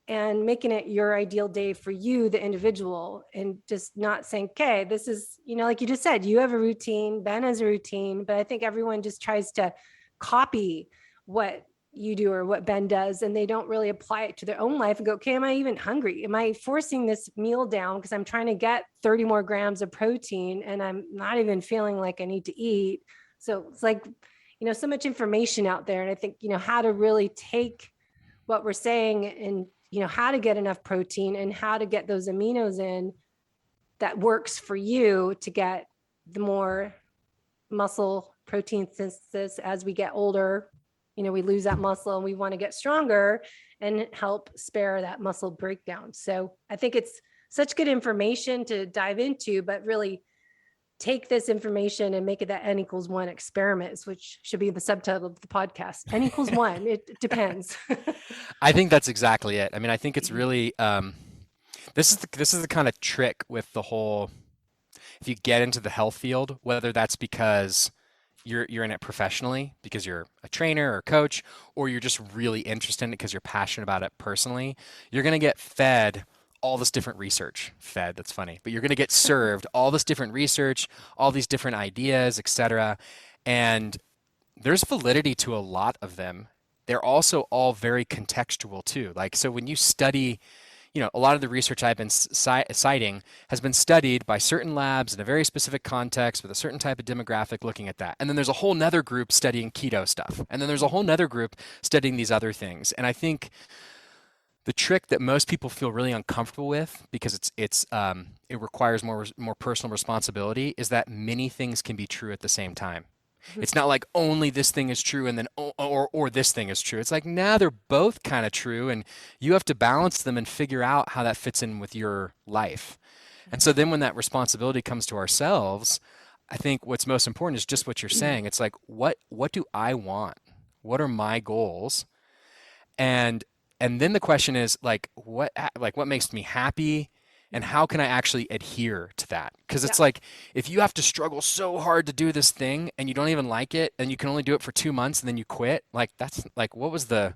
and making it your ideal day for you, the individual, and just not saying, okay, this is, like you just said, you have a routine, Ben has a routine, but I think everyone just tries to copy what you do or what Ben does, and they don't really apply it to their own life and go, okay, am I even hungry? Am I forcing this meal down because I'm trying to get 30 more grams of protein and I'm not even feeling like I need to eat? So it's like, so much information out there. And I think, how to really take what we're saying and, how to get enough protein and how to get those aminos in that works for you to get the more muscle protein synthesis as we get older. We lose that muscle and we want to get stronger and help spare that muscle breakdown. So I think it's such good information to dive into, but really take this information and make it that N=1 experiments, which should be the subtitle of the podcast. N=1, it depends. I think that's exactly it. I mean, I think it's really, this is the kind of trick with the whole, if you get into the health field, whether that's because you're in it professionally because you're a trainer or coach, or you're just really interested in it because you're passionate about it personally, you're going to get fed all this different research. That's funny, but you're going to get served all this different research, all these different ideas, etc. And there's validity to a lot of them. They're also all very contextual too. Like, so when you study, a lot of the research I've been citing has been studied by certain labs in a very specific context with a certain type of demographic looking at that. And then there's a whole nother group studying keto stuff. And then there's a whole nother group studying these other things. And I think the trick that most people feel really uncomfortable with, because it requires more personal responsibility, is that many things can be true at the same time. It's not like only this thing is true and then or this thing is true. It's like, nah, they're both kind of true, and you have to balance them and figure out how that fits in with your life. And so then when that responsibility comes to ourselves, I think what's most important is just what you're saying. It's like, what do I want? What are my goals? And then the question is what makes me happy, and how can I actually adhere to that? Because it's like, if you have to struggle so hard to do this thing and you don't even like it, and you can only do it for 2 months and then you quit, like, that's like, what was the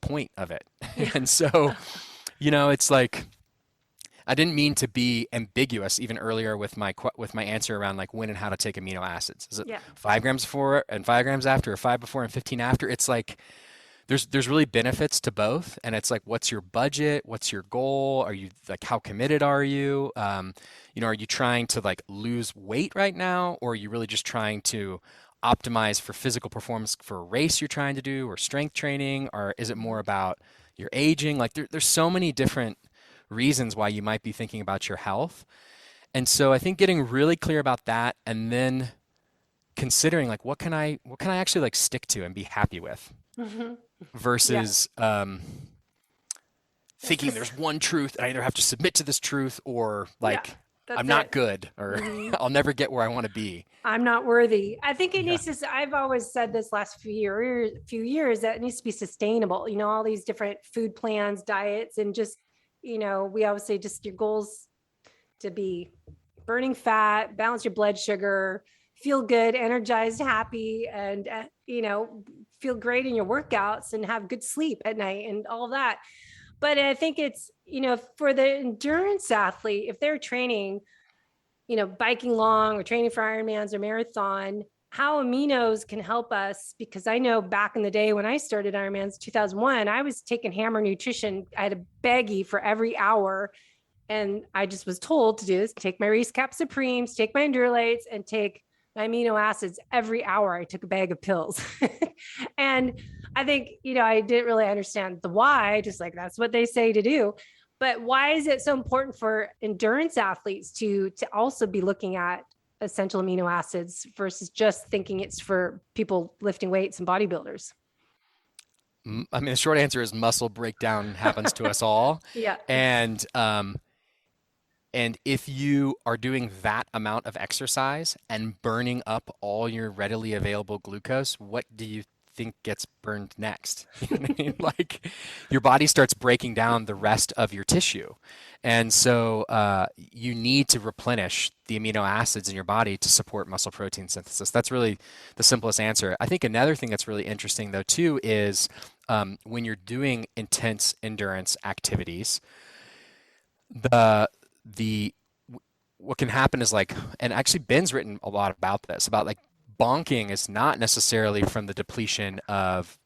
point of it? Yeah. And so, it's like, I didn't mean to be ambiguous even earlier with my answer around like when and how to take amino acids. Is it 5 grams before and 5 grams after, or 5 before and 15 after? It's like, there's really benefits to both, and it's like, what's your budget? What's your goal? Are you like, how committed are you? Are you trying to like lose weight right now, or are you really just trying to optimize for physical performance for a race you're trying to do, or strength training, or is it more about your aging? Like, there's so many different reasons why you might be thinking about your health, and so I think getting really clear about that, and then considering like, what can I actually like stick to and be happy with. Mm-hmm. Versus thinking there's one truth, and I either have to submit to this truth, or like, I'm not good, or I'll never get where I want to be. I'm not worthy. I think it needs to, I've always said this last few years that it needs to be sustainable, all these different food plans, diets, and just, we always say just your goals to be burning fat, balance your blood sugar, feel good, energized, happy, and, feel great in your workouts and have good sleep at night and all that. But I think it's, for the endurance athlete, if they're training, biking long or training for Ironmans or marathon, how aminos can help us, because I know back in the day when I started Ironmans 2001, I was taking Hammer Nutrition. I had a baggie for every hour. And I just was told to do this, take my Reese Cap Supremes, take my Endurolates, and take my amino acids every hour. I took a bag of pills. And I think, I didn't really understand the why, just like, that's what they say to do. But why is it so important for endurance athletes to also be looking at essential amino acids versus just thinking it's for people lifting weights and bodybuilders? I mean, the short answer is muscle breakdown happens to us all. Yeah. And if you are doing that amount of exercise and burning up all your readily available glucose, what do you think gets burned next? You know what I mean? Like your body starts breaking down the rest of your tissue. And so you need to replenish the amino acids in your body to support muscle protein synthesis. That's really the simplest answer. I think another thing that's really interesting though too is when you're doing intense endurance activities, the what can happen is like, and actually Ben's written a lot about this, about like bonking is not necessarily from the depletion of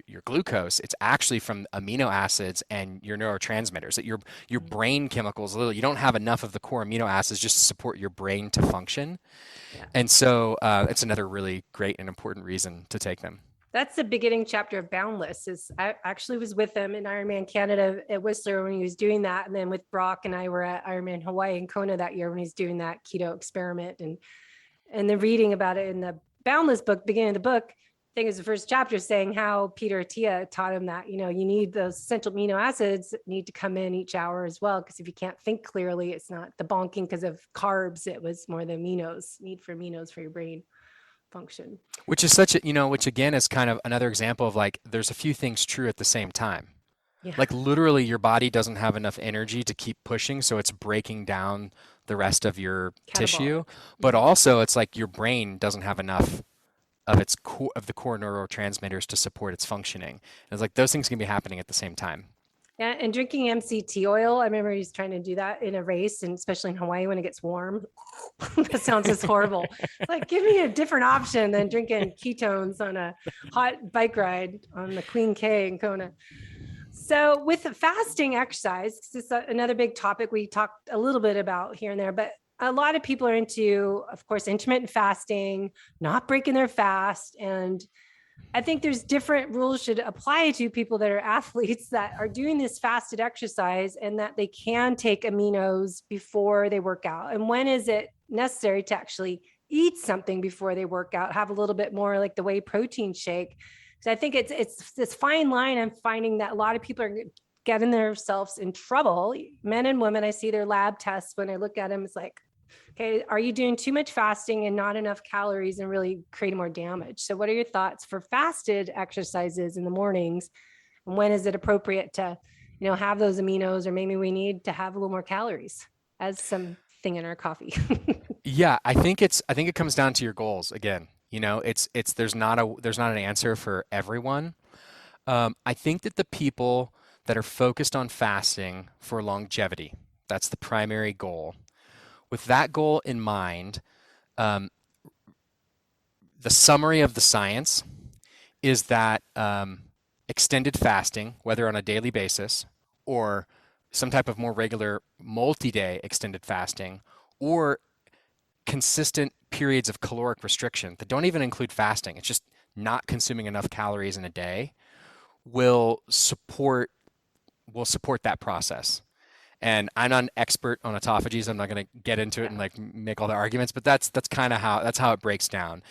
your glucose. It's actually from amino acids and your neurotransmitters, that your brain chemicals, literally, you don't have enough of the core amino acids just to support your brain to function. Yeah. And so it's another really great and important reason to take them. That's the beginning chapter of Boundless. Is I actually was with him in Ironman Canada at Whistler when he was doing that. And then with Brock and I were at Ironman Hawaii and Kona that year when he's doing that keto experiment. And the reading about it in the Boundless book, beginning of the book, I think is the first chapter saying how Peter Attia taught him that, you need those essential amino acids need to come in each hour as well. Because if you can't think clearly, it's not the bonking because of carbs. It was more the aminos, need for aminos for your brain function. Which is such a, which again is kind of another example of like, there's a few things true at the same time. Yeah. Like literally your body doesn't have enough energy to keep pushing, so it's breaking down the rest of your tissue. But also it's like your brain doesn't have enough of the core neurotransmitters to support its functioning. And it's like those things can be happening at the same time. Yeah, and drinking MCT oil. I remember he was trying to do that in a race, and especially in Hawaii when it gets warm. That sounds just horrible. Like, give me a different option than drinking ketones on a hot bike ride on the Queen K in Kona. So with the fasting exercise, this is another big topic we talked a little bit about here and there, but a lot of people are into, of course, intermittent fasting, not breaking their fast. And I think there's different rules should apply to people that are athletes that are doing this fasted exercise, and that they can take aminos before they work out. And when is it necessary to actually eat something before they work out, have a little bit more like the whey protein shake? So I think it's this fine line. I'm finding that a lot of people are getting themselves in trouble. Men and women, I see their lab tests when I look at them, it's like, okay, are you doing too much fasting and not enough calories and really creating more damage? So what are your thoughts for fasted exercises in the mornings? And when is it appropriate to, have those aminos, or maybe we need to have a little more calories as something in our coffee? Yeah, I think it comes down to your goals again. There's not an answer for everyone. I think that the people that are focused on fasting for longevity, that's the primary goal. With that goal in mind, the summary of the science is that extended fasting, whether on a daily basis or some type of more regular multi-day extended fasting, or consistent periods of caloric restriction that don't even include fasting, it's just not consuming enough calories in a day, will support that process. And I'm not an expert on autophagy, so I'm not going to get into it and like make all the arguments, but that's kind of how it breaks down.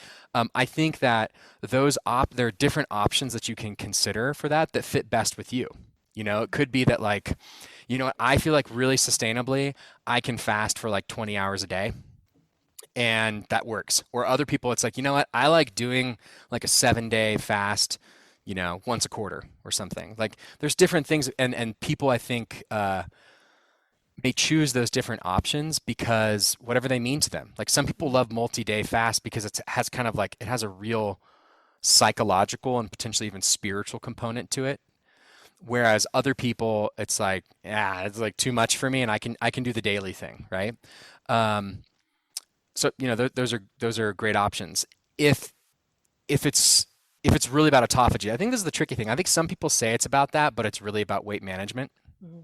I think that there are different options that you can consider for that fit best with you. It could be that like, I feel like really sustainably, I can fast for like 20 hours a day, and that works. Or other people, it's like, I like doing like a 7-day fast, once a quarter or something. Like there's different things, and people, I think, may choose those different options because whatever they mean to them. Like some people love multi-day fast because it has a real psychological and potentially even spiritual component to it. Whereas other people, it's like, it's like too much for me, and I can do the daily thing, right? So those are great options. If it's really about autophagy, I think this is the tricky thing. I think some people say it's about that, but it's really about weight management. Mm-hmm.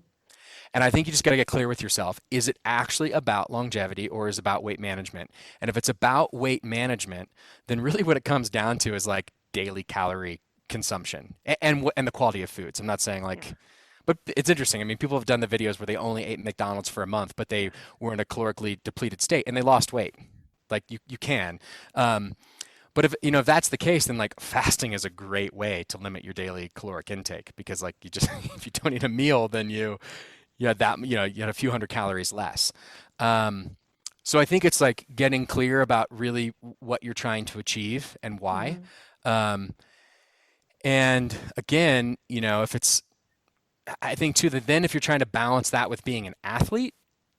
And I think you just got to get clear with yourself. Is it actually about longevity, or is it about weight management? And if it's about weight management, then really what it comes down to is like daily calorie consumption and the quality of foods. I'm not saying like, but it's interesting. I mean, people have done the videos where they only ate McDonald's for a month, but they were in a calorically depleted state and they lost weight. Like you can. But if that's the case, then like fasting is a great way to limit your daily caloric intake, because like if you don't eat a meal, then you had a few hundred calories less. So I think it's like getting clear about really what you're trying to achieve and why. Mm-hmm. And again, if it's, I think too that then if you're trying to balance that with being an athlete,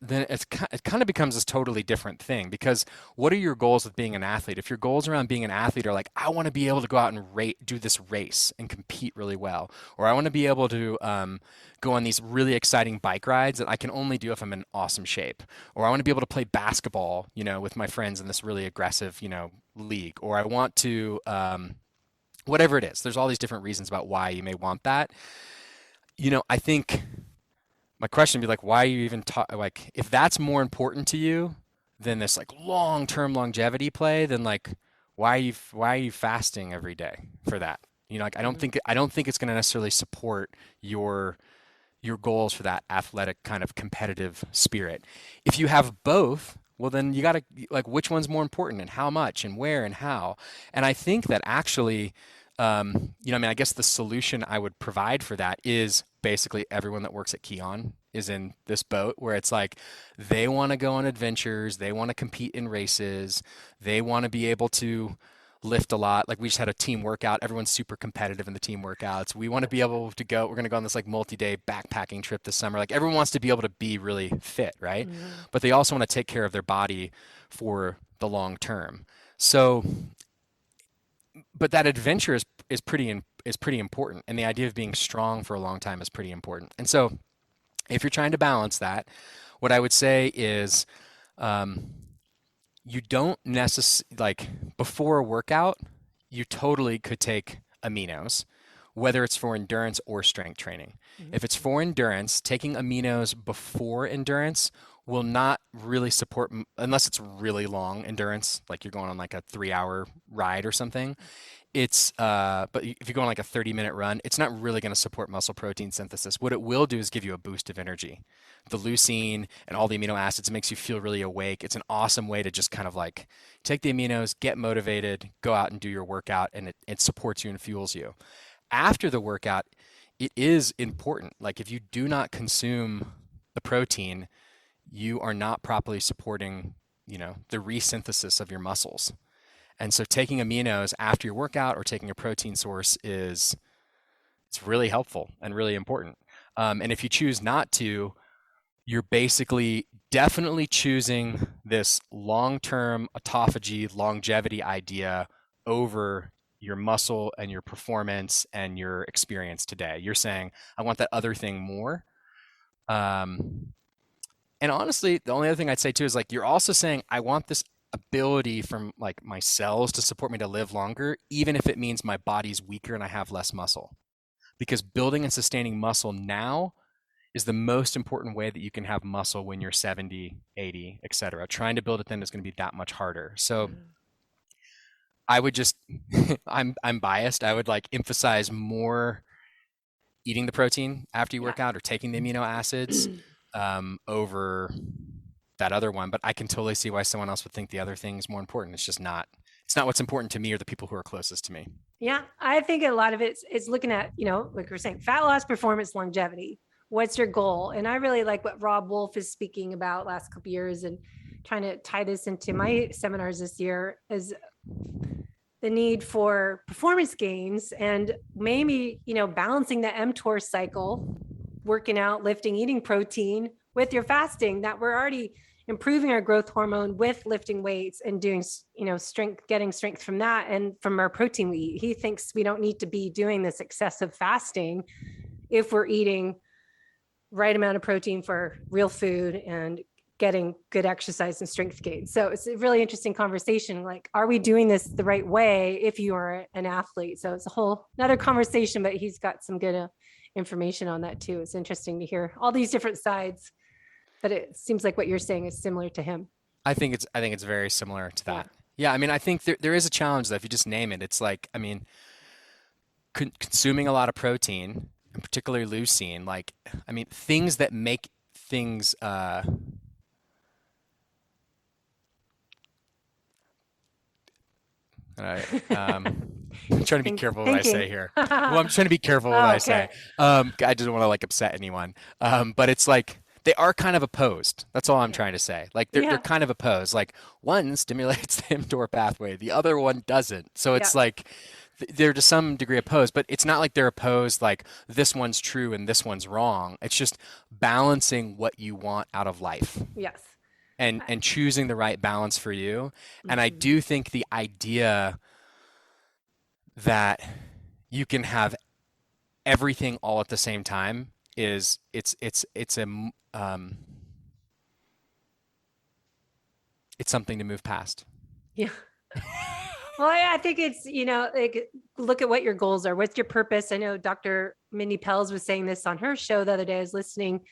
then it kind of becomes this totally different thing, because what are your goals with being an athlete? If your goals around being an athlete are like, I want to be able to go out and do this race and compete really well, or I want to be able to go on these really exciting bike rides that I can only do if I'm in awesome shape, or I want to be able to play basketball, with my friends in this really aggressive, league, or I want to, whatever it is. There's all these different reasons about why you may want that. I think my question would be like, why are you even like, if that's more important to you than this like long-term longevity play, then like, why are you fasting every day for that? Like, I don't think it's going to necessarily support your goals for that athletic kind of competitive spirit. If you have both, well, then you got to, like, which one's more important and how much and where and how. And I think that actually, I guess the solution I would provide for that is basically everyone that works at Keon is in this boat where it's like they want to go on adventures, they want to compete in races, they want to be able to lift a lot. Like we just had a team workout. Everyone's super competitive in the team workouts. We want to be able to go, we're going to go on this like multi-day backpacking trip this summer. Like everyone wants to be able to be really fit, right? But they also want to take care of their body for the long term. So, but that adventure is pretty important, and the idea of being strong for a long time is pretty important. And so, if you're trying to balance that, what I would say is, you don't necessarily, like, before a workout, you totally could take aminos, whether it's for endurance or strength training. If it's for endurance, taking aminos before endurance will not really support, unless it's really long endurance, like you're going on like a 3-hour ride or something. But if you go on like a 30-minute run, it's not really going to support muscle protein synthesis. What it will do is give you a boost of energy. The leucine and all the amino acids makes you feel really awake. It's an awesome way to just kind of like take the aminos, get motivated, go out and do your workout, and it supports you and fuels you. After the workout, it is important. Like if you do not consume the protein, you are not properly supporting, the resynthesis of your muscles. And so taking aminos after your workout or taking a protein source it's really helpful and really important. And if you choose not to, you're basically definitely choosing this long-term autophagy longevity idea over your muscle and your performance and your experience today. You're saying, I want that other thing more. And honestly, the only other thing I'd say too is like, you're also saying, I want this ability from like my cells to support me to live longer, even if it means my body's weaker and I have less muscle. Because building and sustaining muscle now is the most important way that you can have muscle when you're 70, 80, etc. Trying to build it then is going to be that much harder. So I would just, I'm biased. I would like emphasize more eating the protein after you work out or taking the amino acids over that other one. But I can totally see why someone else would think the other thing is more important. It's not what's important to me or the people who are closest to me. Yeah, I think a lot of it's looking at, like we're saying, fat loss, performance, longevity. What's your goal? And I really like what Rob Wolf is speaking about last couple of years and trying to tie this into my seminars this year is the need for performance gains and maybe, balancing the mTOR cycle, working out, lifting, eating protein with your fasting, that we're already improving our growth hormone with lifting weights and doing, strength, getting strength from that and from our protein we eat. He thinks we don't need to be doing this excessive fasting if we're eating right amount of protein for real food and getting good exercise and strength gain. So it's a really interesting conversation. Like, are we doing this the right way if you are an athlete? So it's a whole another conversation, but he's got some good information on that too. It's interesting to hear all these different sides, but it seems like what you're saying is similar to him. I think it's very similar to that. Yeah. I mean, I think there is a challenge though. If you just name it, it's like, I mean, consuming a lot of protein, and particularly leucine, like, I mean, things that make things, I'm trying to be careful what I say here. Well, I'm trying to be careful what I say. I just don't want to like upset anyone. But it's like, they are kind of opposed. That's all I'm trying to say. Like they're kind of opposed. Like one stimulates the mTOR pathway, the other one doesn't. So it's like they're to some degree opposed, but it's not like they're opposed like this one's true and this one's wrong. It's just balancing what you want out of life Yes. and choosing the right balance for you. And I Mhm. do think the idea that you can have everything all at the same time is it's something to move past. Yeah. Well, I think it's, like, look at what your goals are. What's your purpose? I know Dr. Mindy Pels was saying this on her show the other day. I was listening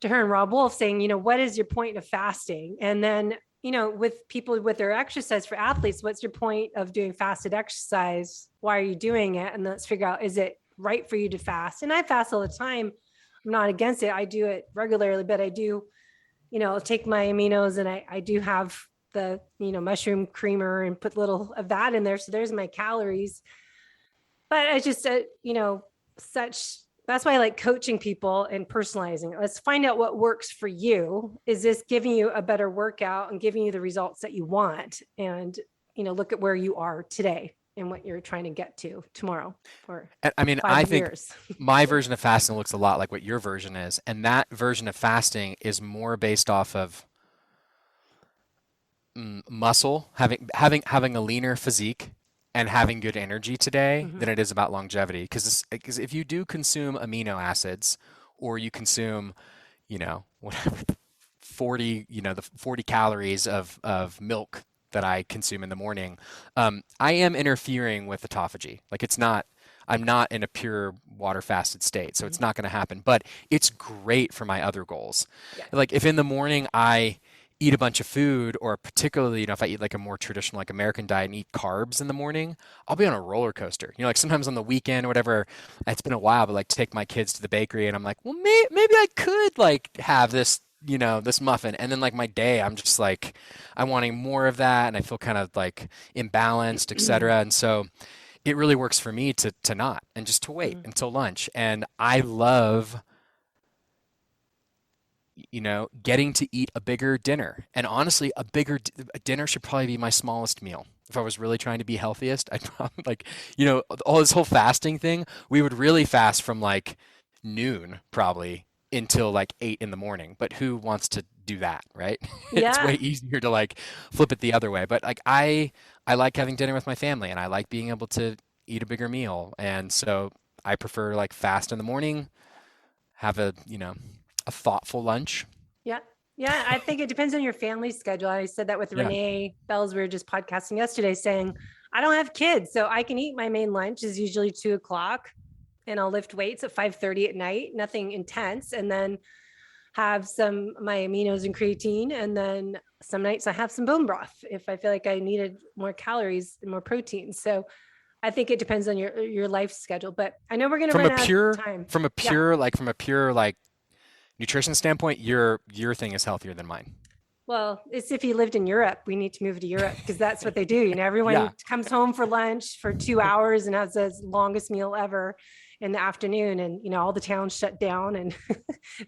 to her and Rob Wolf saying, what is your point of fasting? And then, with people with their exercise for athletes, what's your point of doing fasted exercise? Why are you doing it? And let's figure out, is it right for you to fast? And I fast all the time. I'm not against it. I do it regularly, but I do, take my aminos, and I do have the, mushroom creamer and put a little of that in there. So there's my calories. But I just, that's why I like coaching people and personalizing it. Let's find out what works for you. Is this giving you a better workout and giving you the results that you want? And, look at where you are today and what you're trying to get to tomorrow for I mean, 5 I think years. my version of fasting looks a lot like what your version is, and that version of fasting is more based off of muscle, having a leaner physique and having good energy today than it is about longevity. Because if you do consume amino acids, or you consume, whatever, 40, the 40 calories of milk that I consume in the morning, I am interfering with autophagy. Like I'm not in a pure water fasted state, so it's not going to happen. But it's great for my other goals. Yeah. Like if in the morning I eat a bunch of food, or particularly, if I eat like a more traditional, like American diet and eat carbs in the morning, I'll be on a roller coaster. Like sometimes on the weekend or whatever, it's been a while, but like take my kids to the bakery and I'm like, well, maybe I could like have this, this muffin. And then like my day, I'm just like, I'm wanting more of that. And I feel kind of like imbalanced, etc. And so it really works for me to not, and just to wait until lunch. And I love getting to eat a bigger dinner. And honestly, a dinner should probably be my smallest meal. If I was really trying to be healthiest, I'd probably like, all this whole fasting thing, we would really fast from like noon probably until like 8 in the morning. But who wants to do that, right? It's way Yeah. easier to like flip it the other way. But like I like having dinner with my family, and I like being able to eat a bigger meal. And so I prefer like fast in the morning, have a thoughtful lunch. Yeah. Yeah. I think it depends on your family schedule. I said that with Yeah. Renee Bells. We were just podcasting yesterday saying, I don't have kids, so I can eat my main lunch is usually 2:00, and I'll lift weights at 5:30 at night, nothing intense. And then have my aminos and creatine. And then some nights I have some bone broth if I feel like I needed more calories and more protein. So I think it depends on your life schedule, but I know we're going to From run a out pure, of time. from a Yeah. pure like nutrition standpoint, your thing is healthier than mine. Well, it's if you lived in Europe, we need to move to Europe because that's what they do. Yeah. Everyone comes home for lunch for 2 hours and has the longest meal ever in the afternoon. And, all the towns shut down, and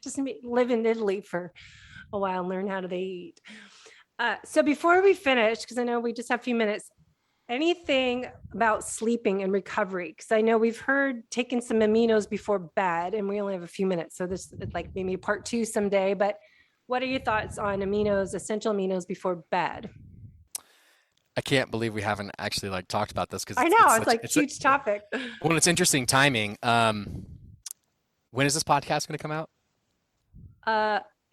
just live in Italy for a while and learn how they eat. So before we finish, because I know we just have a few minutes, anything about sleeping and recovery? Because I know we've heard taking some aminos before bed, and we only have a few minutes. So this is like maybe part 2 someday, but what are your thoughts on aminos, essential aminos before bed? I can't believe we haven't actually like talked about this because I know, it's like huge topic. well, it's interesting timing. When is this podcast going to come out?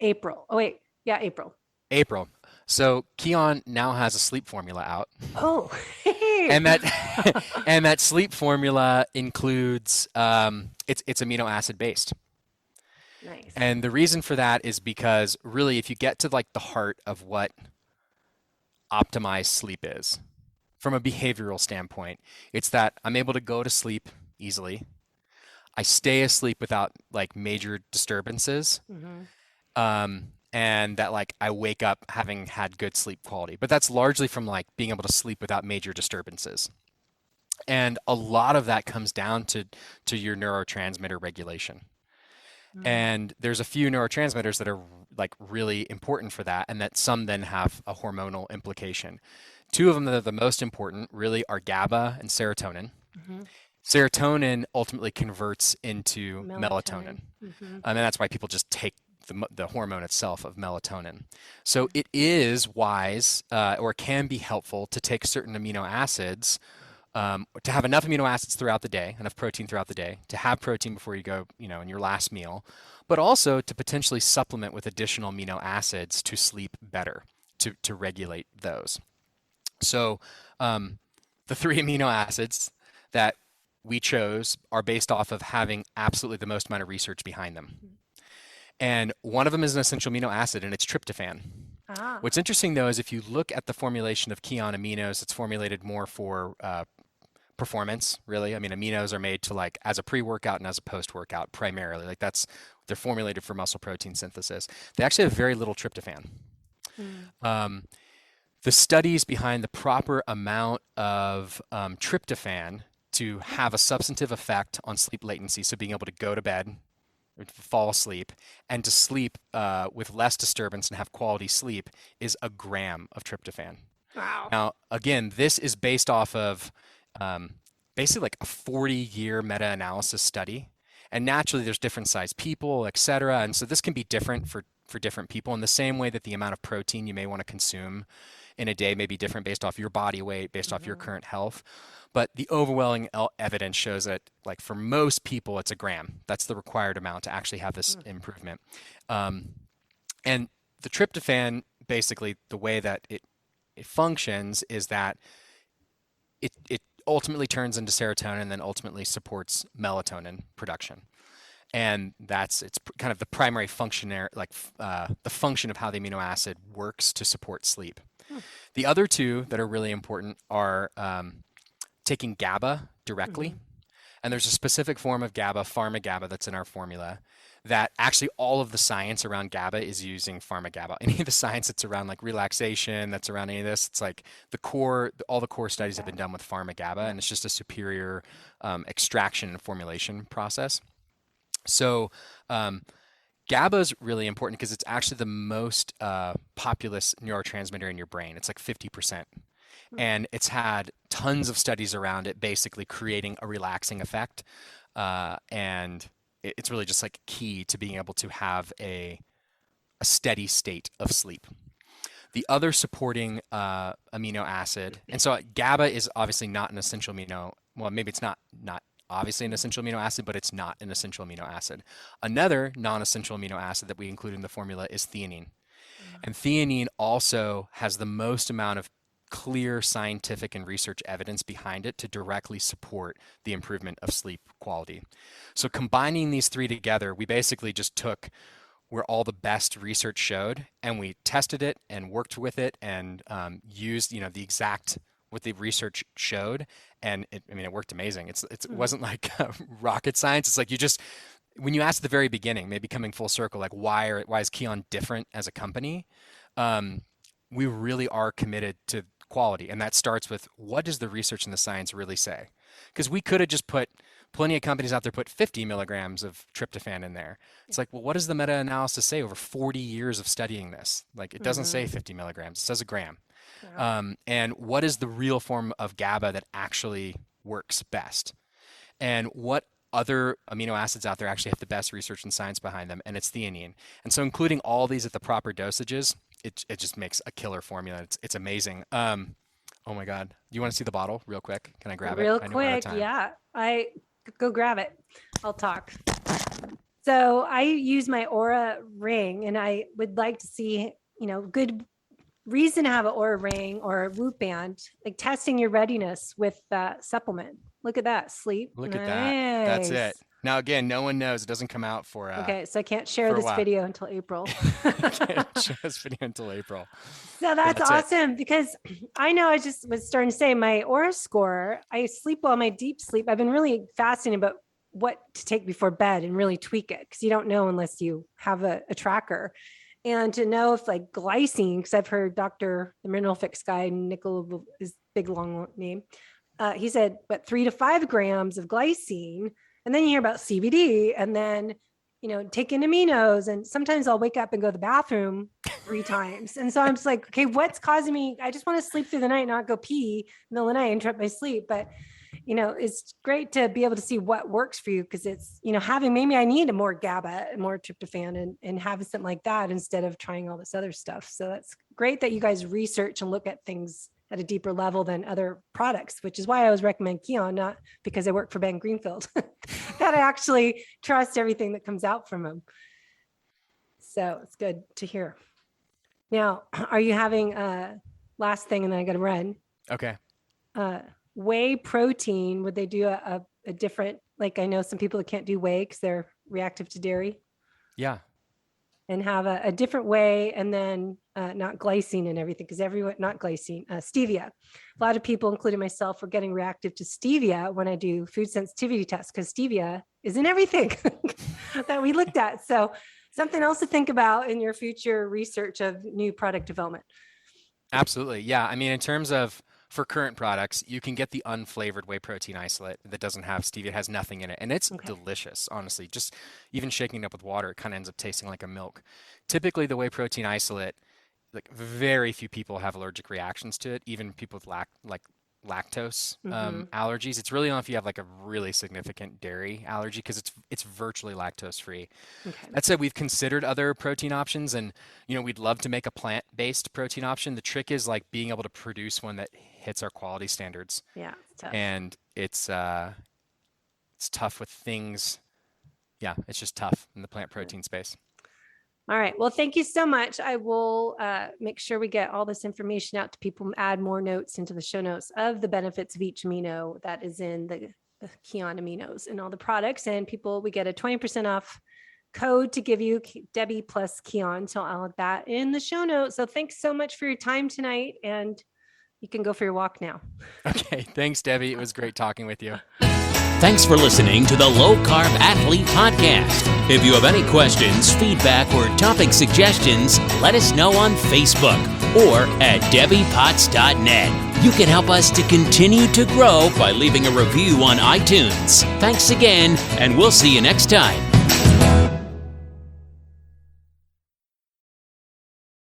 April. Oh wait, yeah, April. April. So Keon now has a sleep formula out, Oh, and that and that sleep formula includes it's amino acid based. nice. And the reason for that is because really, if you get to like the heart of what optimized sleep is, from a behavioral standpoint, it's that I'm able to go to sleep easily. I stay asleep without like major disturbances. And that like I wake up having had good sleep quality. But that's largely from like being able to sleep without major disturbances. And a lot of that comes down to your neurotransmitter regulation. And there's a few neurotransmitters that are like really important for that, and that some then have a hormonal implication. Two of them that are the most important really are GABA and serotonin. Serotonin ultimately converts into melatonin. And that's why people just take the hormone itself of melatonin. So it is wise or can be helpful to take certain amino acids, to have enough amino acids throughout the day, enough protein throughout the day, to have protein before you go, in your last meal, but also to potentially supplement with additional amino acids to sleep better, to regulate those. So the three amino acids that we chose are based off of having absolutely the most amount of research behind them. And one of them is an essential amino acid, and it's tryptophan. What's interesting, though, is if you look at the formulation of Keon Aminos, it's formulated more for performance, really. I mean, aminos are made to as a pre-workout and as a post-workout primarily. They're formulated for muscle protein synthesis. They actually have very little tryptophan. The studies behind the proper amount of tryptophan to have a substantive effect on sleep latency, so being able to go to bed, or to fall asleep, and to sleep with less disturbance and have quality sleep, is a gram of tryptophan. Wow. Now, again, this is based off of basically a 40-year meta-analysis study. And naturally, there's different sized people, et cetera. And so this can be different for different people, in the same way that the amount of protein you may want to consume in a day may be different based off your body weight, based off your current health. But the overwhelming evidence shows that, for most people, it's a gram. That's the required amount to actually have this improvement. And the tryptophan, basically, the way that it functions is that it ultimately turns into serotonin and then ultimately supports melatonin production. And it's kind of the primary function, the function of how the amino acid works to support sleep. The other two that are really important are taking GABA directly. And there's a specific form of GABA, pharma-GABA, that's in our formula, that actually all of the science around GABA is using pharma-GABA. Any of the science that's around relaxation, that's around any of this, it's all the core studies have been done with pharma-GABA, and it's just a superior extraction and formulation process. So GABA is really important because it's actually the most populous neurotransmitter in your brain. It's 50%. And it's had tons of studies around it, basically creating a relaxing effect. And it's really just key to being able to have a steady state of sleep. The other supporting amino acid, and so GABA is obviously not an essential amino. Well, maybe it's not obviously an essential amino acid, but it's not an essential amino acid. Another non-essential amino acid that we include in the formula is theanine. And theanine also has the most amount of clear scientific and research evidence behind it to directly support the improvement of sleep quality. So combining these three together, we basically just took where all the best research showed, and we tested it and worked with it and used the exact what the research showed, and it worked amazing. It wasn't rocket science. It's when you asked at the very beginning, maybe coming full circle, why is Keon different as a company? We really are committed to quality, and that starts with, what does the research and the science really say? Because we could have just plenty of companies out there put 50 milligrams of tryptophan in there. It's well, what does the meta-analysis say over 40 years of studying this? It doesn't say 50 milligrams, it says a gram. And what is the real form of GABA that actually works best? And what other amino acids out there actually have the best research and science behind them? And it's theanine. And so including all these at the proper dosages, it just makes a killer formula. It's amazing. Oh my God. Do you want to see the bottle real quick? Can I grab it? Real quick. Yeah. Go grab it. I'll talk. So I use my Aura ring, and I would like to see, good reason to have an Aura ring or a Whoop band, testing your readiness with that supplement. Look at that. Sleep. Look at that. That's it. Now, again, no one knows. It doesn't come out for okay, so I can't share this video until April. Can't share this video until April. So that's awesome, because I know I just was starting to say my Aura score, I sleep well, my deep sleep. I've been really fascinated about what to take before bed and really tweak it, because you don't know unless you have a tracker. And to know if glycine, because I've heard the mineral fix guy, Nickel, is big long name. He said, 3 to 5 grams of glycine. And then you hear about CBD, and then, taking aminos. And sometimes I'll wake up and go to the bathroom 3 times. And so I'm just okay, what's causing me? I just want to sleep through the night, not go pee in the middle of the night and interrupt my sleep. But it's great to be able to see what works for you, because it's, maybe I need a more GABA, more tryptophan, and have something like that instead of trying all this other stuff. So that's great that you guys research and look at things at a deeper level than other products, which is why I always recommend Keon, not because I work for Ben Greenfield, that I actually trust everything that comes out from him. So it's good to hear. Now, are you having last thing, and then I got to run. Okay. Whey protein, would they do a different, like, I know some people that can't do whey because they're reactive to dairy. Yeah. And have a different whey, and then not glycine and everything, because everyone, not glycine, stevia. A lot of people, including myself, are getting reactive to stevia when I do food sensitivity tests, because stevia is in everything that we looked at. So something else to think about in your future research of new product development. Absolutely. Yeah. I mean, in terms of for current products, you can get the unflavored whey protein isolate that doesn't have stevia. It has nothing in it. And it's delicious, honestly. Just even shaking it up with water, it kind of ends up tasting like a milk. Typically, the whey protein isolate, like very few people have allergic reactions to it, even people with lactose allergies. It's really only if you have like a really significant dairy allergy, because it's virtually lactose-free. Okay. That said, we've considered other protein options, and we'd love to make a plant-based protein option. The trick is like being able to produce one that hits our quality standards. Yeah, it's tough. And it's tough with things. Yeah, it's just tough in the plant protein space. All right. Well, thank you so much. I will make sure we get all this information out to people, add more notes into the show notes of the benefits of each amino that is in the Keon Aminos and all the products. And people, we get a 20% off code to give you, Debbie plus Keon. So I'll add that in the show notes. So thanks so much for your time tonight. And you can go for your walk now. Okay. Thanks, Debbie. It was great talking with you. Thanks for listening to the Low Carb Athlete Podcast. If you have any questions, feedback, or topic suggestions, let us know on Facebook or at debbiepotts.net. You can help us to continue to grow by leaving a review on iTunes. Thanks again, and we'll see you next time.